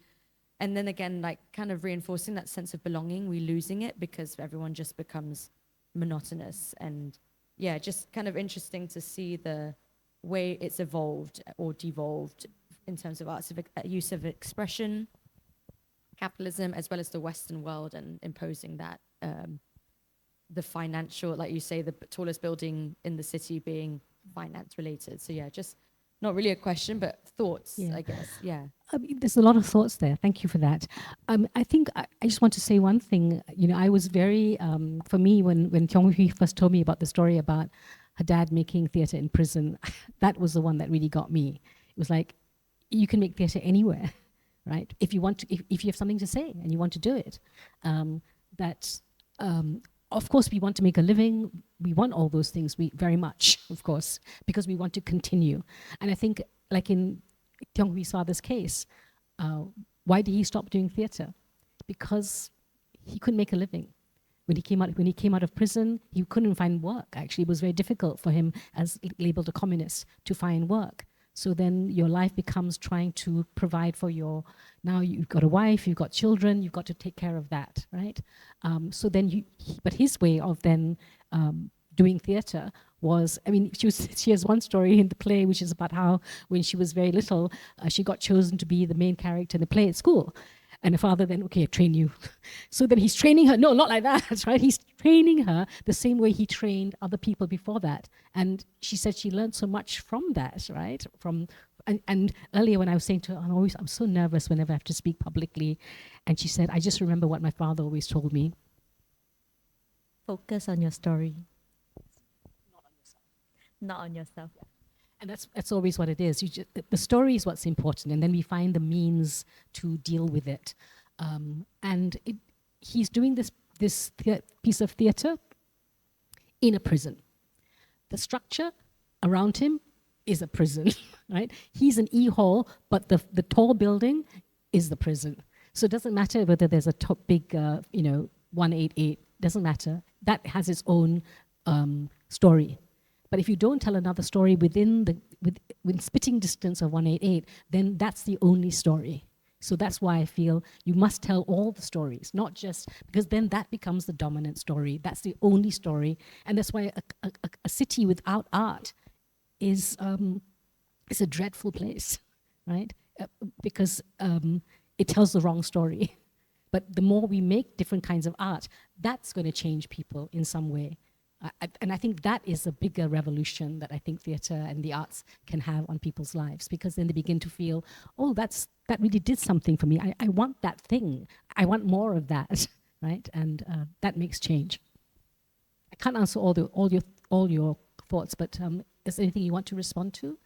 And then again, like kind of reinforcing that sense of belonging, we losing it because everyone just becomes monotonous. And yeah, just kind of interesting to see the way it's evolved or devolved in terms of arts, use of expression, capitalism, as well as the Western world, and imposing that, the financial, like you say, the tallest building in the city being finance related. So yeah, just not really a question, but thoughts, I guess. Yeah. There's a lot of thoughts there. Thank you for that. I think I just want to say one thing. You know, I was very, for me, when Tiong Hui first told me about the story about her dad making theatre in prison, that was the one that really got me. It was like, you can make theatre anywhere, right? If you want to, if you have something to say and you want to do it. Of course, we want to make a living. We want all those things. We very much, of course, because we want to continue. And I think, like in Tiong Hui's father's case, why did he stop doing theatre? Because he couldn't make a living. When he came out of prison, he couldn't find work. Actually, it was very difficult for him, as labeled a communist, to find work. So then your life becomes trying to provide for now you've got a wife, you've got children, you've got to take care of that, right? So then but his way of then doing theatre was, I mean, she has one story in the play, which is about how when she was very little, she got chosen to be the main character in the play at school. And the father then, okay, train you. So then he's training her. No, not like that, right? He's training her the same way he trained other people before that. And she said she learned so much from that, right? And earlier when I was saying to her, I'm so nervous whenever I have to speak publicly. And she said, I just remember what my father always told me. Focus on your story. Not on yourself. Not on yourself. Yeah. And that's always what it is. The story is what's important, and then we find the means to deal with it. He's doing this piece of theatre in a prison. The structure around him is a prison, right? He's an e-hall, but the tall building is the prison. So it doesn't matter whether there's a big 188. Doesn't matter. That has its own story. But if you don't tell another story within spitting distance of 188, then that's the only story. So that's why I feel you must tell all the stories, not just, because then that becomes the dominant story. That's the only story. And that's why a city without art is a dreadful place, right? Because it tells the wrong story. But the more we make different kinds of art, that's going to change people in some way. And I think that is a bigger revolution that I think theatre and the arts can have on people's lives, because then they begin to feel, oh, that really did something for me. I want that thing. I want more of that, right? And that makes change. I can't answer all your thoughts, but is there anything you want to respond to?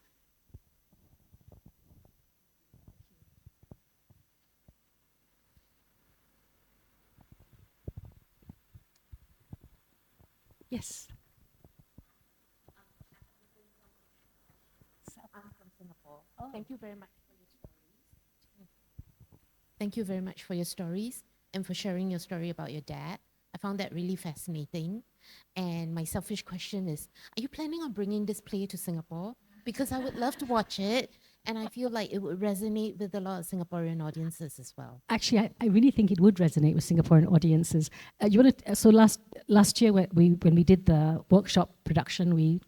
Yes. I'm from Singapore. Oh. Thank you very much for your stories. Thank you very much for your stories and for sharing your story about your dad. I found that really fascinating. And my selfish question is, are you planning on bringing this play to Singapore? Because I would love to watch it. And I feel like it would resonate with a lot of Singaporean audiences as well. Actually, I really think it would resonate with Singaporean audiences. So last year when we did the workshop production, we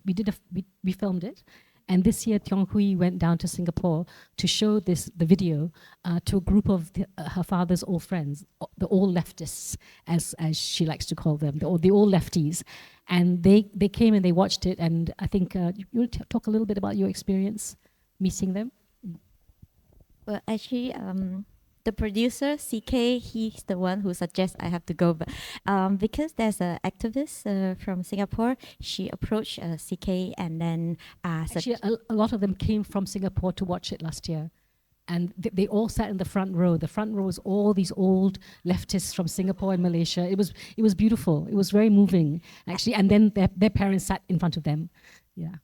filmed it, and this year Tiong Hui went down to Singapore to show the video to a group of her father's old friends, the old leftists, as she likes to call them, the old lefties, and they came and they watched it. And I think you want to talk a little bit about your experience meeting them? Well, actually, the producer, CK, he's the one who suggests I have to go. But because there's an activist from Singapore, she approached CK and then... Actually, a lot of them came from Singapore to watch it last year. And they all sat in the front row. The front row was all these old leftists from Singapore and Malaysia. It was beautiful. It was very moving, actually. And then their parents sat in front of them. Yeah.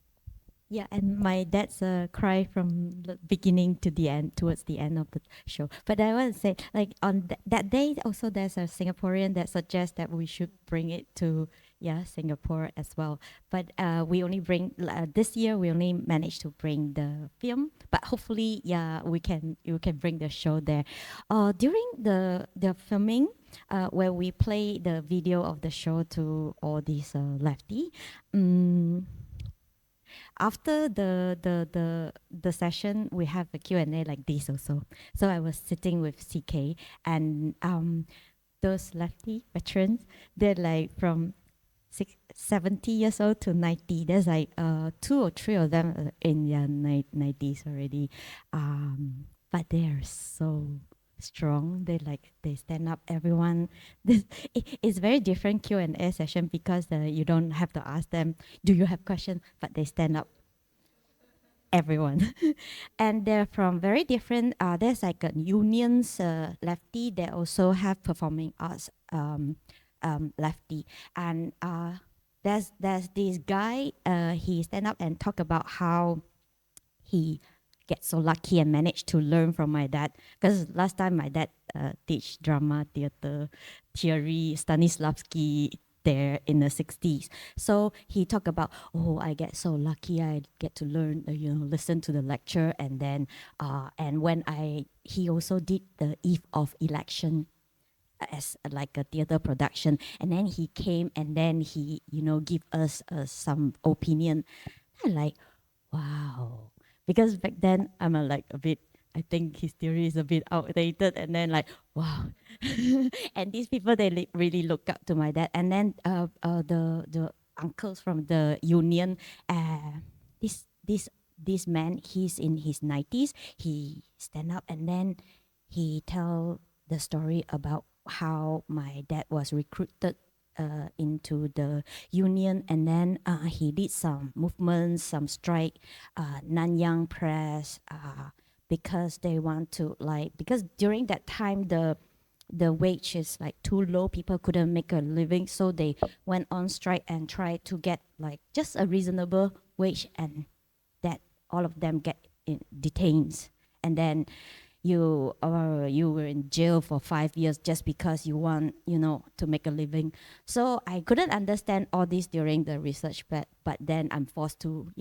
Yeah, and my dad's cry from the beginning to the end, towards the end of the show. But I want to say, like, on that day, also there's a Singaporean that suggests that we should bring it to, Singapore as well. But we only bring, this year we only managed to bring the film. But hopefully, you can bring the show there. During the filming, where we play the video of the show to all these lefty, after the session, we have a Q&A like this also. So I was sitting with CK, and those lefty veterans, they're like from 70 years old to 90. There's like 2 or 3 of them in their 90s already. But they are so strong. They stand up, everyone. It's very different Q&A session because you don't have to ask them, do you have questions? But they stand up, everyone. And they're from very different, there's like a unions lefty. They also have performing arts lefty. And there's this guy, he stand up and talk about how he gets so lucky and managed to learn from my dad. Because last time my dad teach drama, theater, theory, Stanislavski there in the 60s. So he talked about, oh, I get so lucky, I get to learn, listen to the lecture. And then, and when he also did the Eve of Election as like a theater production. And then he came and then he, give us some opinion. I'm like, wow. Because back then I'm like a bit, I think his theory is a bit outdated, and then like, wow. And these people, they really look up to my dad. And then the uncles from the union, this man, he's in his 90s. He stand up and then he tell the story about how my dad was recruited into the union, and then he did some movements, some strike, Nanyang press, because they want to because during that time the wage is like too low, people couldn't make a living, so they went on strike and tried to get like just a reasonable wage, and that all of them get detained, and then you were in jail for 5 years just because you want to make a living. So I couldn't understand all this during the research, but then I'm forced to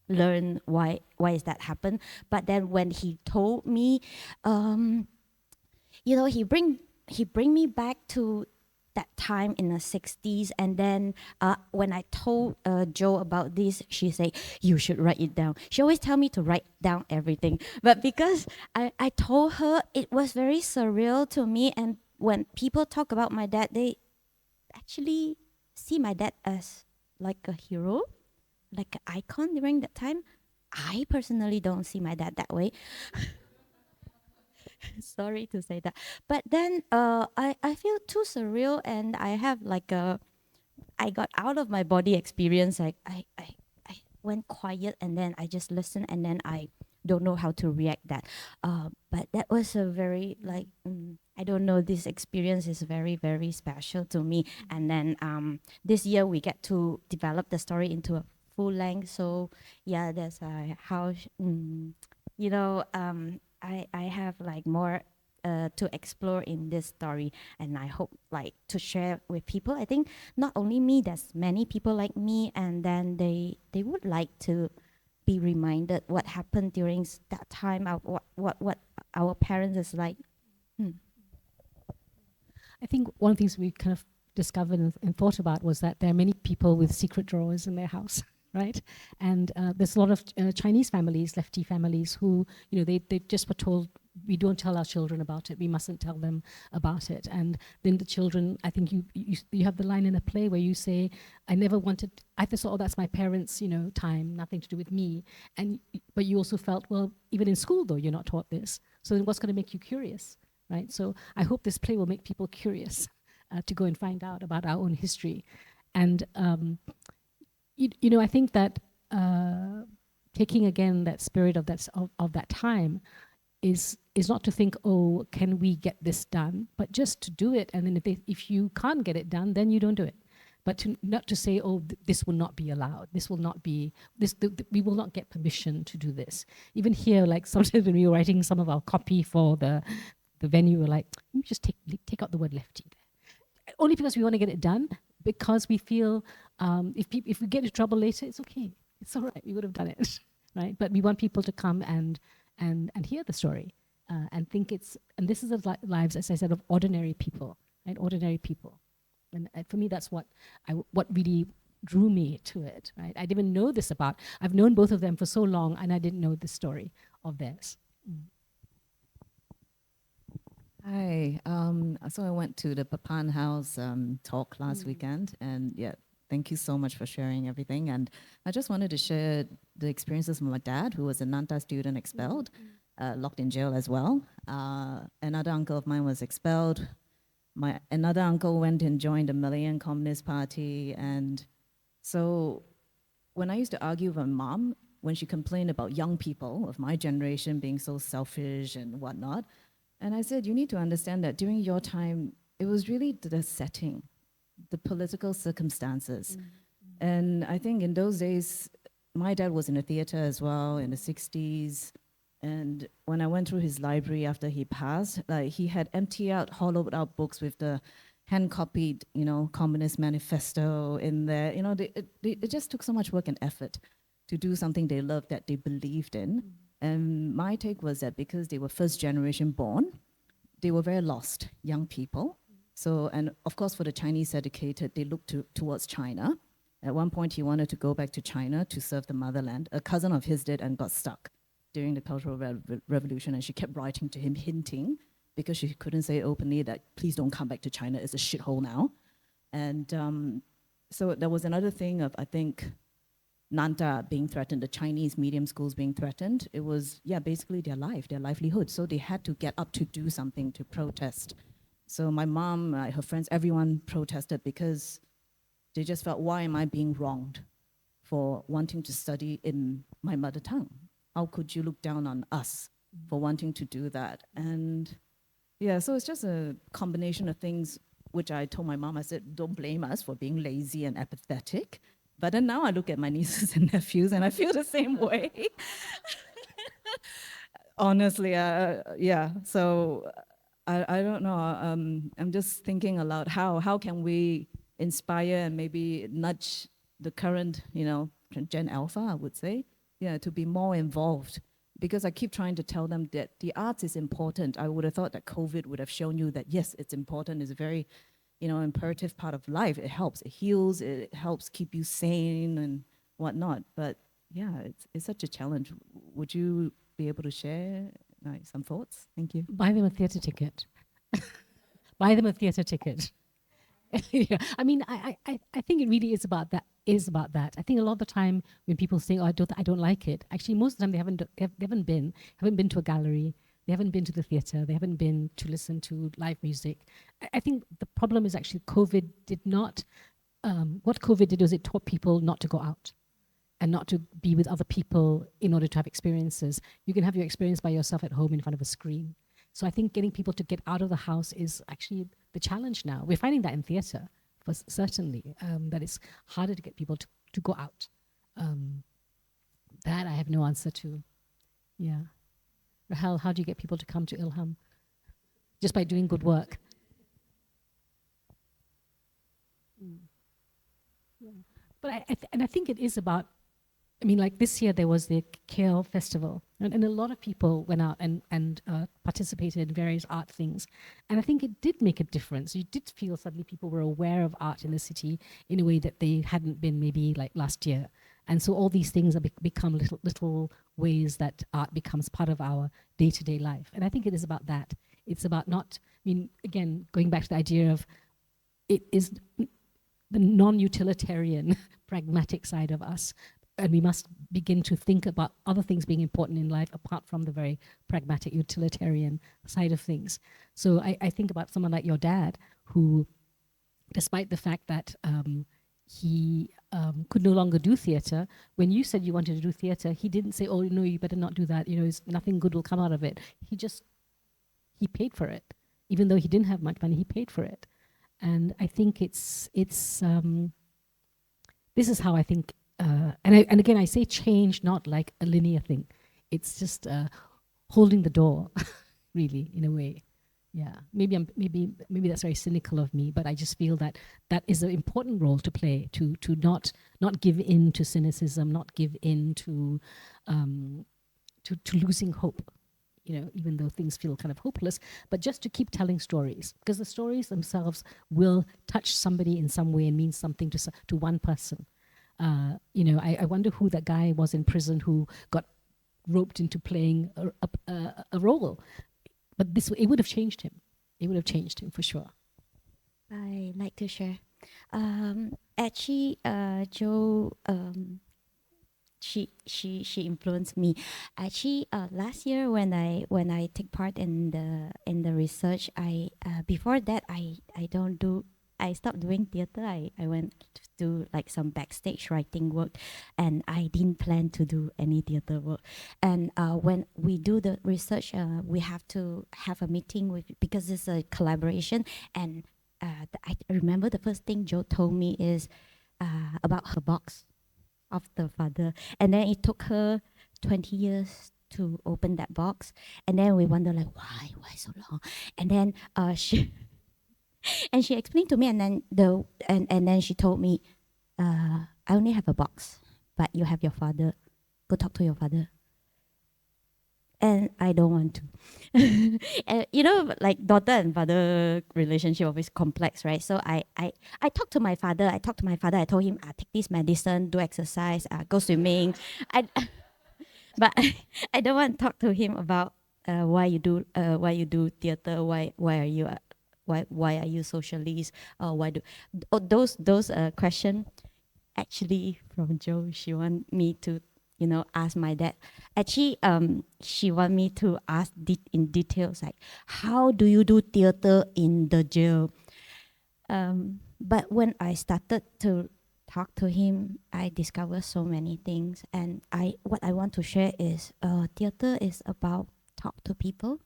learn why is that happen. But then when he told me, he bring me back to that time in the 60s. And then when I told Jo about this, she said, you should write it down. She always tell me to write down everything. But because I told her, it was very surreal to me. And when people talk about my dad, they actually see my dad as like a hero, like an icon during that time. I personally don't see my dad that way. Sorry to say that. But then I feel too surreal, and I have like I got out of my body experience. Like I went quiet, and then I just listened, and then I don't know how to react that. But that was a very I don't know, this experience is very, very special to me. And then this year we get to develop the story into a full length. So yeah, that's how I have like more to explore in this story, and I hope like to share with people. I think not only me, there's many people like me, and then they would like to be reminded what happened during that time of what our parents is like. I think one of the things we kind of discovered and thought about was that there are many people with secret drawers in their house, right? And there's a lot of Chinese families, lefty families, who, they just were told, we don't tell our children about it, we mustn't tell them about it. And then the children, I think you have the line in a play where you say, I just thought, oh, that's my parents' time, nothing to do with me. But you also felt, well, even in school though, you're not taught this. So then what's going to make you curious, right? So I hope this play will make people curious to go and find out about our own history. And I think that taking again that spirit of that time is not to think, oh, can we get this done, but just to do it. And then if you can't get it done, then you don't do it. But not to say, oh, this will not be allowed. This will not be we will not get permission to do this. Even here, like sometimes when we were writing some of our copy for the venue, we're like, let me just take out the word lefty there. Only because we want to get it done, because we feel if we get into trouble later, it's okay. It's all right. We would have done it, right? But we want people to come and hear the story and think and this is the lives, as I said, of ordinary people, right? Ordinary people. And for me, that's what really drew me to it, right? I didn't know this about. I've known both of them for so long, and I didn't know the story of theirs. Hi. So I went to the Papan House talk last weekend, and yeah, thank you so much for sharing everything. And I just wanted to share the experiences of my dad, who was a Nanta student expelled, locked in jail as well. Another uncle of mine was expelled. Another uncle went and joined the Malayan Communist Party. And so when I used to argue with my mom, when she complained about young people of my generation being so selfish and whatnot, and I said, you need to understand that during your time, it was really the setting, the political circumstances. And I think in those days, my dad was in the theater as well in the 60s. And when I went through his library after he passed, like he had emptied out, hollowed out books with the hand-copied, Communist Manifesto in there. It just took so much work and effort to do something they loved, that they believed in. And my take was that because they were first generation born, they were very lost young people. So, and of course for the Chinese educated, they looked towards China. At one point he wanted to go back to China to serve the motherland. A cousin of his did and got stuck during the Cultural Revolution, and she kept writing to him, hinting, because she couldn't say openly, that please don't come back to China, it's a shithole now. And so there was another thing of, I think, Nanta being threatened, the Chinese medium schools being threatened. It was, basically their life, their livelihood. So they had to get up to do something, to protest. So my mom, her friends, everyone protested because they just felt, why am I being wronged for wanting to study in my mother tongue? How could you look down on us for wanting to do that? And so it's just a combination of things, which I told my mom, I said, don't blame us for being lazy and apathetic. But then now I look at my nieces and nephews and I feel the same way. Honestly, so I don't know. I'm just thinking aloud, how can we inspire and maybe nudge the current, Gen Alpha, I would say, to be more involved. Because I keep trying to tell them that the arts is important. I would have thought that COVID would have shown you that, yes, it's important, it's a very, imperative part of life. It helps, it heals, it helps keep you sane and whatnot. But it's such a challenge. Would you be able to share some thoughts? Thank you. Buy them a theatre ticket. Buy them a theatre ticket. Yeah. I mean, I think it really is about that. I think a lot of the time when people say, "Oh, I don't like it," actually most of the time they haven't been to a gallery, they haven't been to the theatre, they haven't been to listen to live music. I think the problem is actually COVID did not. What COVID did was it taught people not to go out and not to be with other people in order to have experiences. You can have your experience by yourself at home in front of a screen. So I think getting people to get out of the house is actually the challenge now. We're finding that in theatre, certainly, that it's harder to get people to go out. That I have no answer to. Yeah. Rahel, how do you get people to come to Ilham? Just by doing good work. Yeah. But I think it is about, like this year there was the Kale Festival, and a lot of people went out and participated in various art things. And I think it did make a difference. You did feel suddenly people were aware of art in the city in a way that they hadn't been maybe like last year. And so all these things have become little ways that art becomes part of our day-to-day life. And I think it is about that. It's about not, again, going back to the idea of it is the non-utilitarian, pragmatic side of us. And we must begin to think about other things being important in life apart from the very pragmatic, utilitarian side of things. So I think about someone like your dad, who, despite the fact that he could no longer do theatre, when you said you wanted to do theatre, he didn't say, oh, no, you better not do that. Nothing good will come out of it. He paid for it. Even though he didn't have much money, he paid for it. And I think this is how I think, and again, I say change not like a linear thing. It's just holding the door, really, in a way. Yeah, maybe that's very cynical of me, but I just feel that is an important role to play, to not give in to cynicism, not give in to losing hope. Even though things feel kind of hopeless, but just to keep telling stories, because the stories themselves will touch somebody in some way and mean something to one person. I wonder who that guy was in prison who got roped into playing a role, but it would have changed him. It would have changed him for sure. I like to share. Actually, Jo. She influenced me. Actually, last year when I take part in the research, before that I stopped doing theater. I went to do like some backstage writing work, and I didn't plan to do any theater work. And when we do the research, we have to have a meeting because it's a collaboration, and I remember the first thing Jo told me is about her box of the father. And then it took her 20 years to open that box. And then we wonder like, why so long? And then she and she explained to me, and then and then she told me, I only have a box, but you have your father. Go talk to your father. And I don't want to. And, you know, like daughter and father relationship always complex, right? So I talked to my father. I told him, take this medicine, do exercise, go swimming. But I don't want to talk to him about why you do theater. Why are you socialist? Why do those questions actually from Jo? She want me to ask my dad. Actually, she want me to ask in details, like, how do you do theater in the jail? But when I started to talk to him, I discovered so many things. And what I want to share is, theater is about talk to people.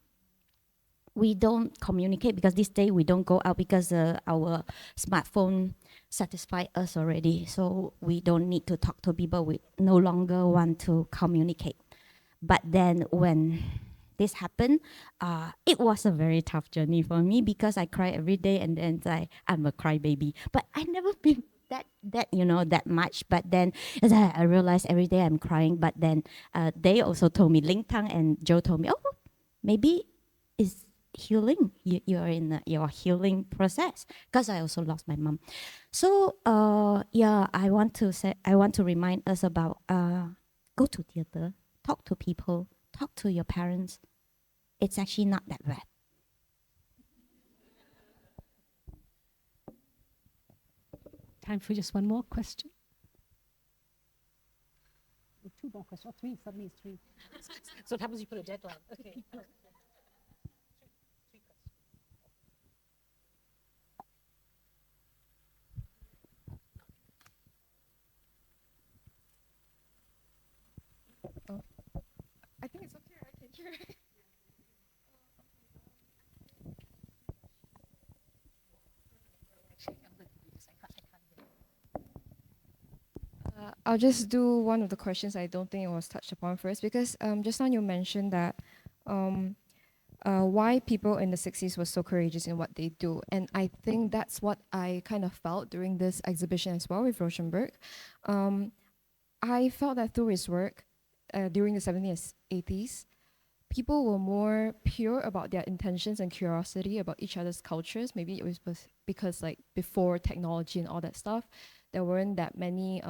We don't communicate because this day we don't go out because our smartphone satisfy us already. So we don't need to talk to people. We no longer want to communicate. But then when this happened, it was a very tough journey for me because I cry every day, and then I'm a crybaby. But I never been that much. But then as I realized every day I'm crying. But then they also told me, Ling Tang and Jo told me, oh, maybe it's healing. You're in your healing process, because I also lost my mom. So I want to remind us about go to theater, talk to people, talk to your parents. It's actually not that bad. Time for just one more question. Two more questions. Oh, three. Suddenly it's three. So what happens? You put a deadline. Okay. I think it's okay, right? Thank you. I'll just do one of the questions I don't think it was touched upon first, because just now you mentioned that why people in the 60s were so courageous in what they do. And I think that's what I kind of felt during this exhibition as well with Rauchenberg. I felt that through his work during the 70s, 80s, people were more pure about their intentions and curiosity about each other's cultures. Maybe it was because like before technology and all that stuff, there weren't that many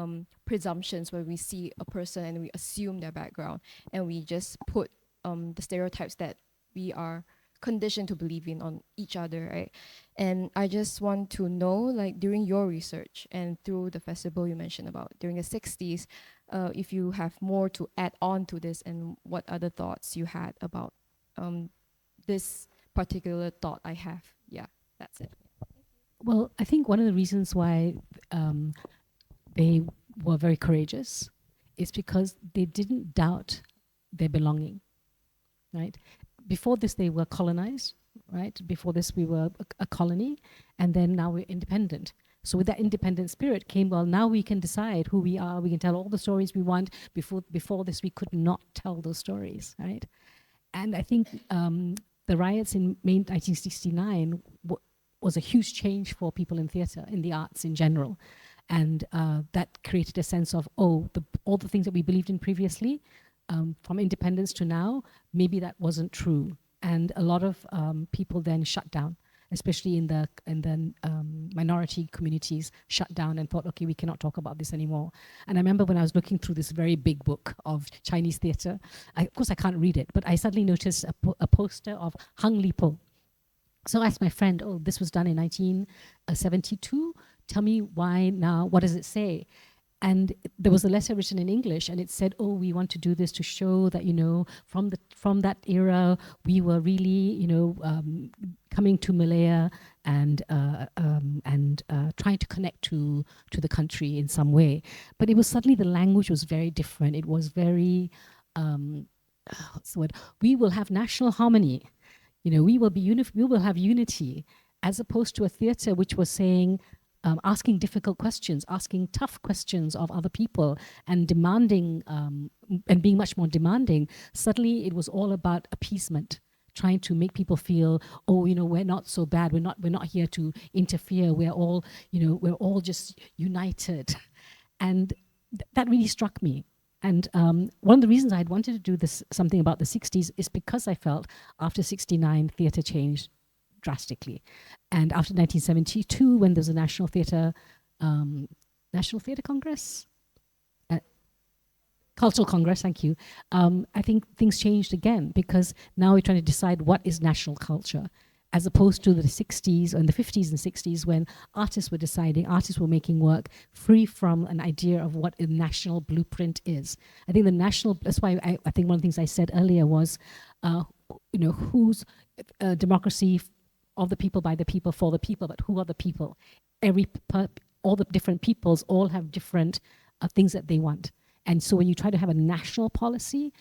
presumptions where we see a person and we assume their background, and we just put the stereotypes that we are conditioned to believe in on each other, right? And I just want to know, like, during your research and through the festival you mentioned about during the 60s, if you have more to add on to this, and what other thoughts you had about this particular thought I have. Yeah, that's it. Well, I think one of the reasons why they were very courageous is because they didn't doubt their belonging, right? Before this, they were colonized, right? Before this, we were a colony, and then now we're independent. So with that independent spirit came, well, now we can decide who we are. We can tell all the stories we want. Before this, we could not tell those stories, right? And I think the riots in May 1969 was a huge change for people in theatre, in the arts in general. And that created a sense of, all the things that we believed in previously, from independence to now, maybe that wasn't true. And a lot of people then shut down, especially in the minority communities, shut down and thought, okay, we cannot talk about this anymore. And I remember when I was looking through this very big book of Chinese theatre, of course I can't read it, but I suddenly noticed a poster of Hung Li Po. So I asked my friend, this was done in 1972. Tell me why now, what does it say? And there was a letter written in English, and it said, we want to do this to show that, from that era, we were really, coming to Malaya and trying to connect to the country in some way. But it was suddenly, the language was very different. It was very, what's the word? We will have national harmony. We will have unity. as opposed to a theatre which was saying, asking difficult questions, asking tough questions of other people, and demanding, and being much more demanding. Suddenly, it was all about appeasement, trying to make people feel, oh, you know, we're not so bad. We're not here to interfere. We're all, you know, we're all just united, and that really struck me. And one of the reasons I had wanted to do this, something about the 60s, is because I felt after 69, theatre changed drastically. And after 1972, when there's a National Theatre Congress, Cultural Congress, thank you, I think things changed again, because now we're trying to decide what is national culture, as opposed to the 60s and the 50s and 60s, when artists were deciding, artists were making work free from an idea of what a national blueprint is. I think the national, that's why I think one of the things I said earlier was, you know, who's democracy of the people, by the people, for the people, but who are the people? All the different peoples all have different things that they want. And so when you try to have a national policy,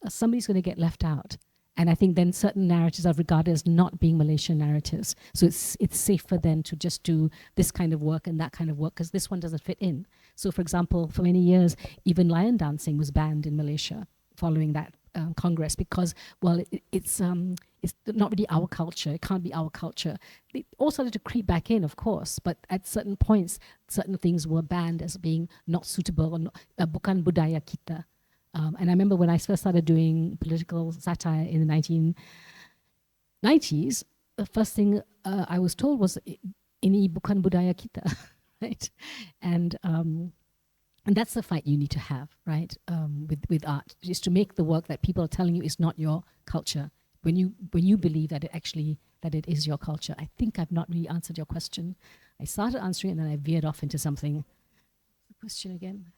somebody's going to get left out. And I think then certain narratives are regarded as not being Malaysian narratives. So it's safer then to just do this kind of work and that kind of work, because this one doesn't fit in. So for example, for many years, even lion dancing was banned in Malaysia following that Congress, because, well, it's not really our culture. It can't be our culture. They all started to creep back in, of course, but at certain points, certain things were banned as being not suitable, or bukan budaya kita. And I remember when I first started doing political satire in the 1990s, the first thing I was told was, ini bukan budaya kita, right? And that's the fight you need to have, right? With art, is to make the work that people are telling you is not your culture. When you believe that it is your culture. I think I've not really answered your question. I started answering it and then I veered off into something. The question again.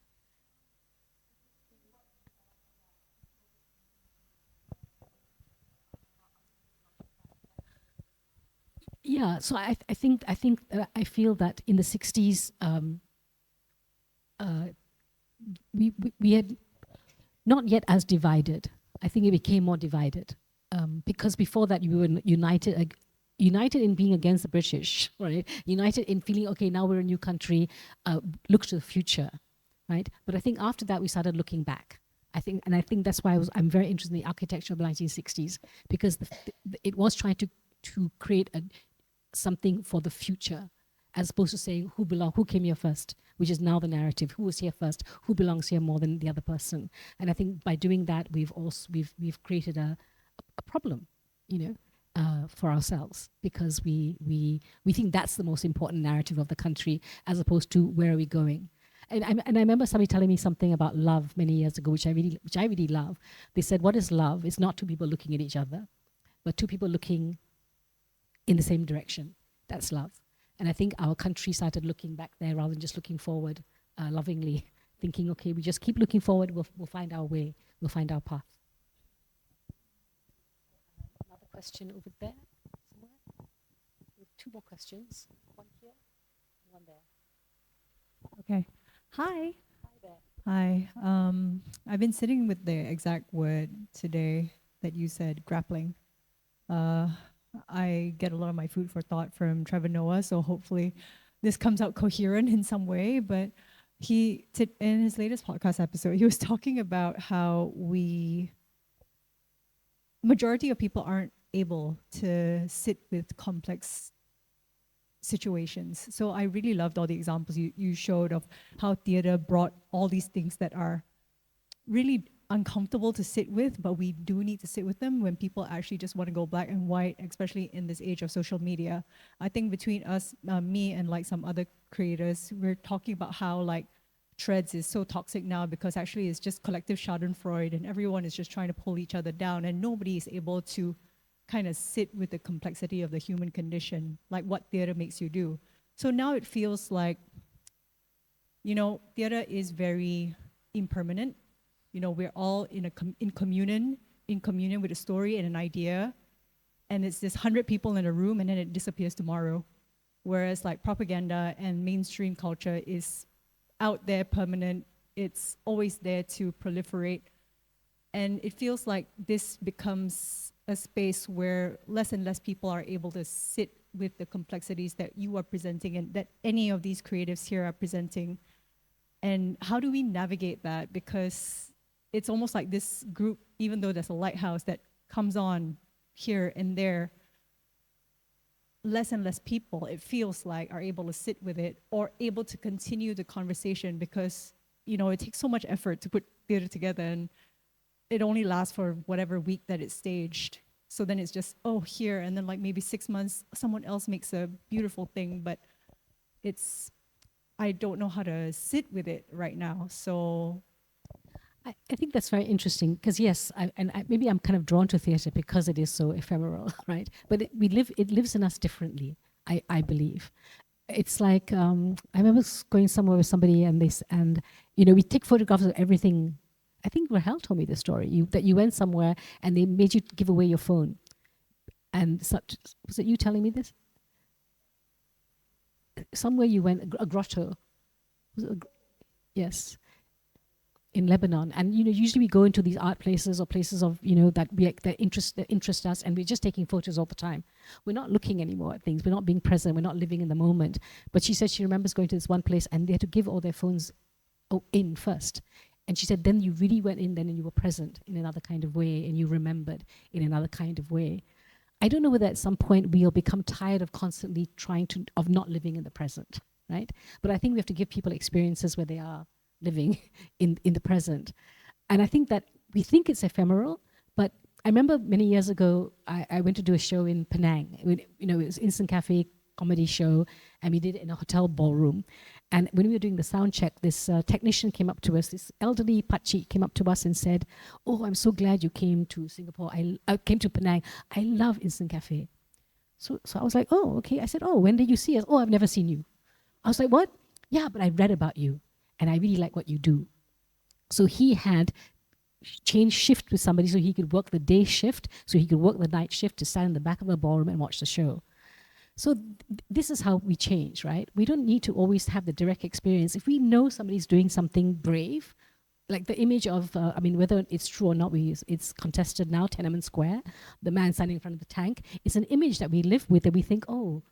Yeah, so I feel that in the 60s, we had not yet as divided. I think it became more divided, because before that we were united in being against the British, right? United in feeling, okay, now we're a new country, look to the future, right? But I think after that we started looking back. I think that's why I'm very interested in the architecture of the 1960s, because it was trying to create something for the future, as opposed to saying who came here first, which is now the narrative. Who was here first? Who belongs here more than the other person? And I think by doing that, we've created a problem, you know, for ourselves, because we think that's the most important narrative of the country, as opposed to where are we going. And I remember somebody telling me something about love many years ago, which I really love. They said, what is love? It's not two people looking at each other, but two people looking in the same direction. That's love. And I think our country started looking back there rather than just looking forward lovingly, thinking, okay, we just keep looking forward, we'll find our way, we'll find our path. Another question over there somewhere. We have two more questions. One here, one there. Okay. Hi. Hi there. Hi. I've been sitting with the exact word today that you said, grappling. I get a lot of my food for thought from Trevor Noah, so hopefully this comes out coherent in some way. But in his latest podcast episode, he was talking about how majority of people aren't able to sit with complex situations. So I really loved all the examples you showed of how theatre brought all these things that are really uncomfortable to sit with, but we do need to sit with them when people actually just want to go black and white, especially in this age of social media. I think between us, me and like some other creators, we're talking about how like Threads is so toxic now, because actually it's just collective schadenfreude and everyone is just trying to pull each other down, and nobody is able to kind of sit with the complexity of the human condition, like what theatre makes you do. So now it feels like, you know, theatre is very impermanent. You know, we're all in communion with a story and an idea, and it's this 100 people in a room and then it disappears tomorrow. Whereas like propaganda and mainstream culture is out there, permanent, it's always there to proliferate. And it feels like this becomes a space where less and less people are able to sit with the complexities that you are presenting and that any of these creatives here are presenting? And how do we navigate that? Because it's almost like this group, even though there's a lighthouse that comes on here and there, less and less people, it feels like, are able to sit with it or able to continue the conversation, because, you know, it takes so much effort to put theater together, and it only lasts for whatever week that it's staged. So then it's just, oh, here, and then like maybe 6 months, someone else makes a beautiful thing, but I don't know how to sit with it right now. So I think that's very interesting, because yes, maybe I'm kind of drawn to theatre because it is so ephemeral, right? But it lives in us differently, I believe. It's like, I remember going somewhere with somebody and you know, we take photographs of everything. I think Rahel told me this story, that you went somewhere and they made you give away your phone. And such, was it you telling me this? Somewhere you went, a grotto. Yes. In Lebanon, and you know, usually we go into these art places or places of, you know, that interest us, and we're just taking photos all the time. We're not looking anymore at things. We're not being present. We're not living in the moment. But she said she remembers going to this one place and they had to give all their phones in first. And she said then you really went in then and you were present in another kind of way, and you remembered in another kind of way. I don't know whether at some point we'll become tired of constantly of not living in the present, right? But I think we have to give people experiences where they are living in the present. And I think that we think it's ephemeral, but I remember many years ago, I went to do a show in Penang. You know, it was Instant Cafe comedy show, and we did it in a hotel ballroom. And when we were doing the sound check, this technician came up to us, this elderly Pachi came up to us and said, "Oh, I'm so glad you came to Singapore. I came to Penang. I love Instant Cafe." So I was like, "Oh, okay." I said, "Oh, when did you see us?" "Oh, I've never seen you." I was like, "What?" "Yeah, but I read about you, and I really like what you do." So he had changed shift with somebody so he could work the day shift, so he could work the night shift to stand in the back of a ballroom and watch the show. So this is how we change, right? We don't need to always have the direct experience. If we know somebody's doing something brave, like the image of, I mean, whether it's true or not, it's contested now, Tiananmen Square, the man standing in front of the tank, it's an image that we live with, and we think, oh,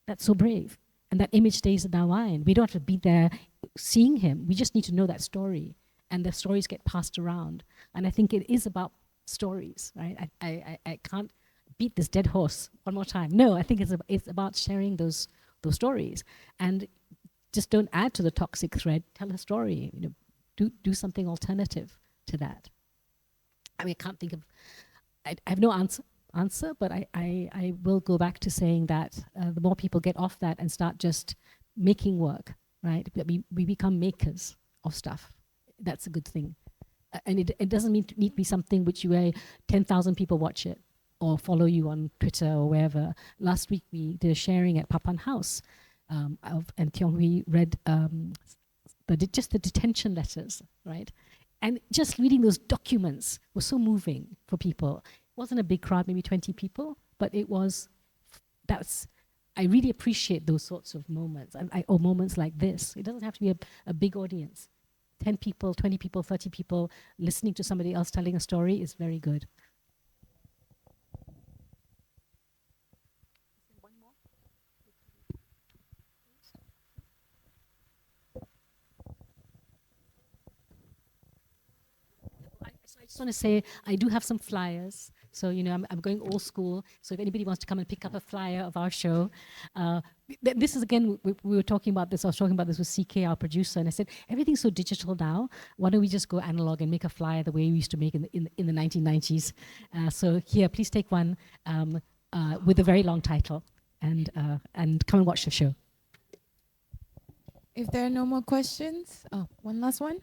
that's so brave. And that image stays in our mind. We don't have to be there seeing him. We just need to know that story. And the stories get passed around. And I think it is about stories, right? I can't beat this dead horse one more time. No, I think it's about sharing those stories. And just don't add to the toxic thread. Tell a story. You know, do something alternative to that. I mean, I can't think of, I have no answer, but I will go back to saying that the more people get off that and start just making work, right? We become makers of stuff. That's a good thing. And it doesn't need to be something which 10,000 people watch it or follow you on Twitter or wherever. Last week we did a sharing at Papan House, and Tiong Hui read just the detention letters, right? And just reading those documents was so moving for people. It wasn't a big crowd, maybe 20 people, but I really appreciate those sorts of moments, or moments like this. It doesn't have to be a big audience. 10 people, 20 people, 30 people listening to somebody else telling a story is very good. I just want to say I do have some flyers. So, you know, I'm going old school. So if anybody wants to come and pick up a flyer of our show, this is, again, we were talking about this. I was talking about this with CK, our producer, and I said, everything's so digital now. Why don't we just go analog and make a flyer the way we used to make in the 1990s? So here, please take one with a very long title and come and watch the show. If there are no more questions, one last one.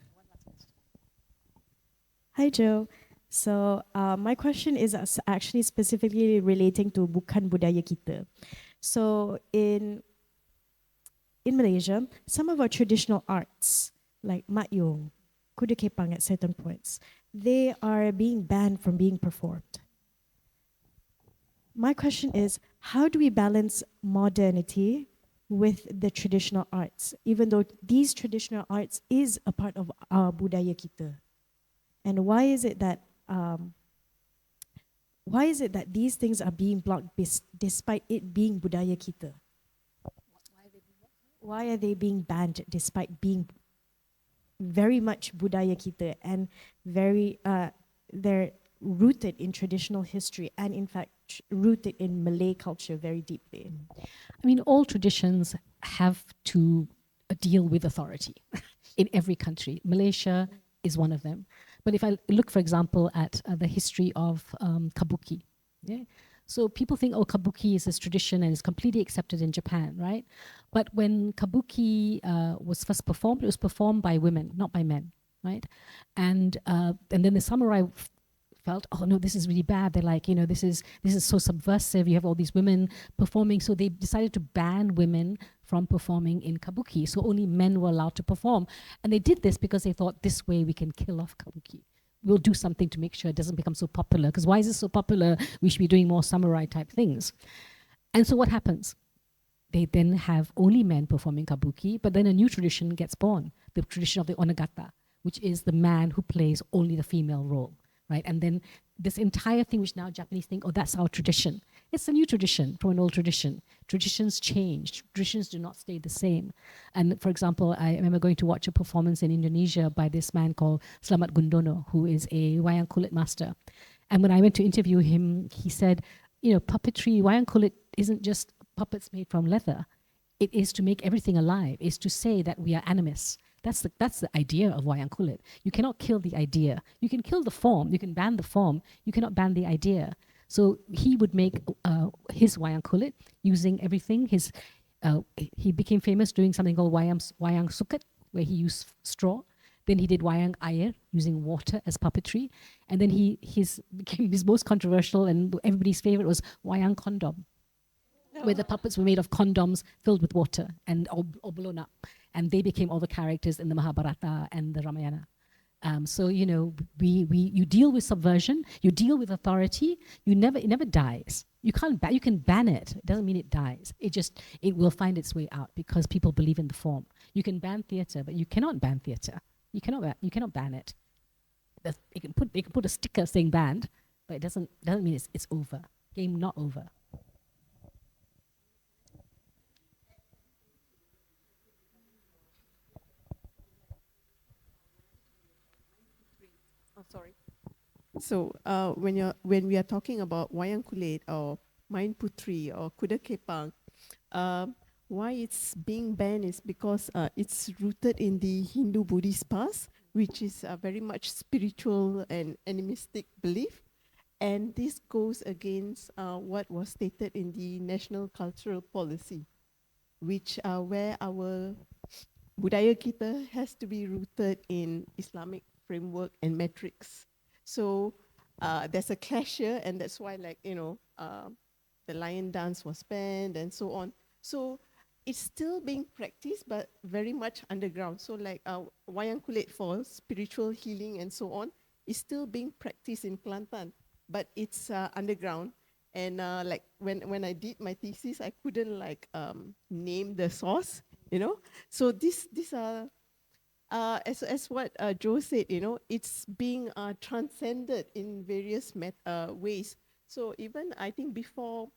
Hi, Jo. So my question is actually specifically relating to bukan budaya kita. So in Malaysia, some of our traditional arts, like Mak-Yung, Kuda Kepang at certain points, they are being banned from being performed. My question is, how do we balance modernity with the traditional arts, even though these traditional arts is a part of our budaya kita? And why is it that Why is it that these things are being blocked despite it being budaya kita? Why are they being banned despite being very much budaya kita and very they're rooted in traditional history and in fact rooted in Malay culture very deeply? I mean, all traditions have to deal with authority in every country. Malaysia is one of them. But if I look, for example, at the history of kabuki, yeah? So people think, oh, kabuki is this tradition and is completely accepted in Japan, right? But when kabuki was first performed, it was performed by women, not by men, right? And then the samurai felt, oh no, this is really bad. They're like, you know, this is so subversive. You have all these women performing. So they decided to ban women from performing in kabuki. So only men were allowed to perform. And they did this because they thought this way we can kill off kabuki. We'll do something to make sure it doesn't become so popular. Because why is it so popular? We should be doing more samurai type things. And so what happens? They then have only men performing kabuki, but then a new tradition gets born, the tradition of the onagata, which is the man who plays only the female role. Right? And then this entire thing, which now Japanese think, oh, that's our tradition. It's a new tradition from an old tradition. Traditions change. Traditions do not stay the same. And for example, I remember going to watch a performance in Indonesia by this man called Slamet Gundono, who is a wayang kulit master. And when I went to interview him, he said, you know, puppetry, wayang kulit isn't just puppets made from leather. It is to make everything alive. It's to say that we are animists. That's the idea of wayang kulit. You cannot kill the idea. You can kill the form. You can ban the form. You cannot ban the idea. So he would make his wayang kulit using everything. He became famous doing something called wayang suket, where he used straw. Then he did wayang air, using water as puppetry. And then his most controversial and everybody's favorite was wayang condom, where the puppets were made of condoms filled with water and or blown up. And they became all the characters in the Mahabharata and the Ramayana. So, you know, you deal with subversion, you deal with authority, it never dies. You can ban it. It doesn't mean it dies. It will find its way out because people believe in the form. You can ban theater, but you cannot ban theater. You cannot ban it. You can put a sticker saying banned, but it doesn't mean it's over. Game not over. Oh, sorry. So when we are talking about wayang kulit or main putri or kuda kepang, why it's being banned is because it's rooted in the Hindu-Buddhist past, which is very much spiritual and animistic belief. And this goes against what was stated in the National Cultural Policy, which where our budaya kita has to be rooted in Islamic framework and metrics. So there's a clash here, and that's why, like, you know, the lion dance was banned and so on. So it's still being practiced, but very much underground. So like wayang kulit for spiritual healing and so on is still being practiced in Kelantan, but it's underground. And like when I did my thesis, I couldn't like name the source, you know. So these are as what Jo said, you know, it's being transcended in various ways. So even I think before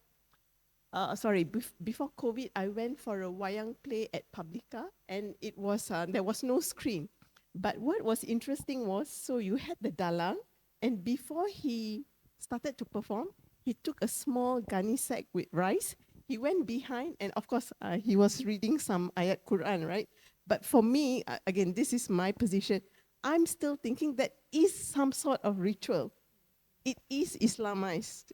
COVID, I went for a wayang play at Publica, and it was there was no screen. But what was interesting was, so you had the dalang, and before he started to perform, he took a small gunny sack with rice. He went behind, and of course, he was reading some ayat Quran, right? But for me, again, this is my position. I'm still thinking that is some sort of ritual. It is Islamized.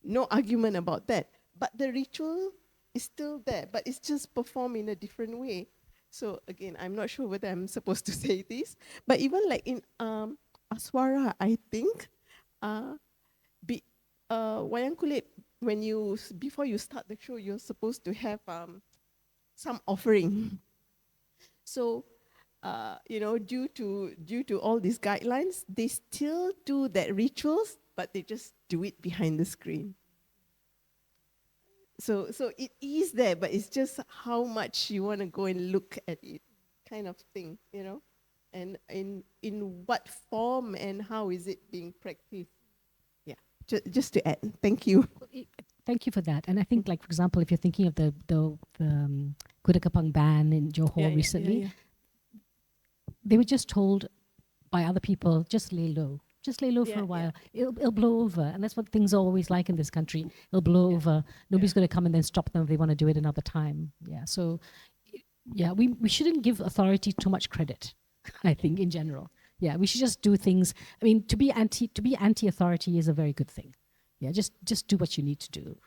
No argument about that. But the ritual is still there, but it's just performed in a different way. So again, I'm not sure whether I'm supposed to say this, but even like in Aswara, I think, wayang kulit, before you start the show, you're supposed to have some offering. So, you know, due to all these guidelines, they still do that rituals, but they just do it behind the screen. So it is there, but it's just how much you want to go and look at it, kind of thing, you know, and in what form and how is it being practiced? Yeah. Just to add, thank you. Thank you for that. And I think, like, for example, if you're thinking of the Kuda Kepang ban in Johor recently, they were just told by other people, just lay low. Just lay low for a while. It'll blow over. And that's what things are always like in this country. It'll blow over. Nobody's going to come and then stop them if they want to do it another time. Yeah. So, yeah, we shouldn't give authority too much credit, I think, in general. Yeah, we should just do things. I mean, to be anti-authority is a very good thing. Yeah, just do what you need to do.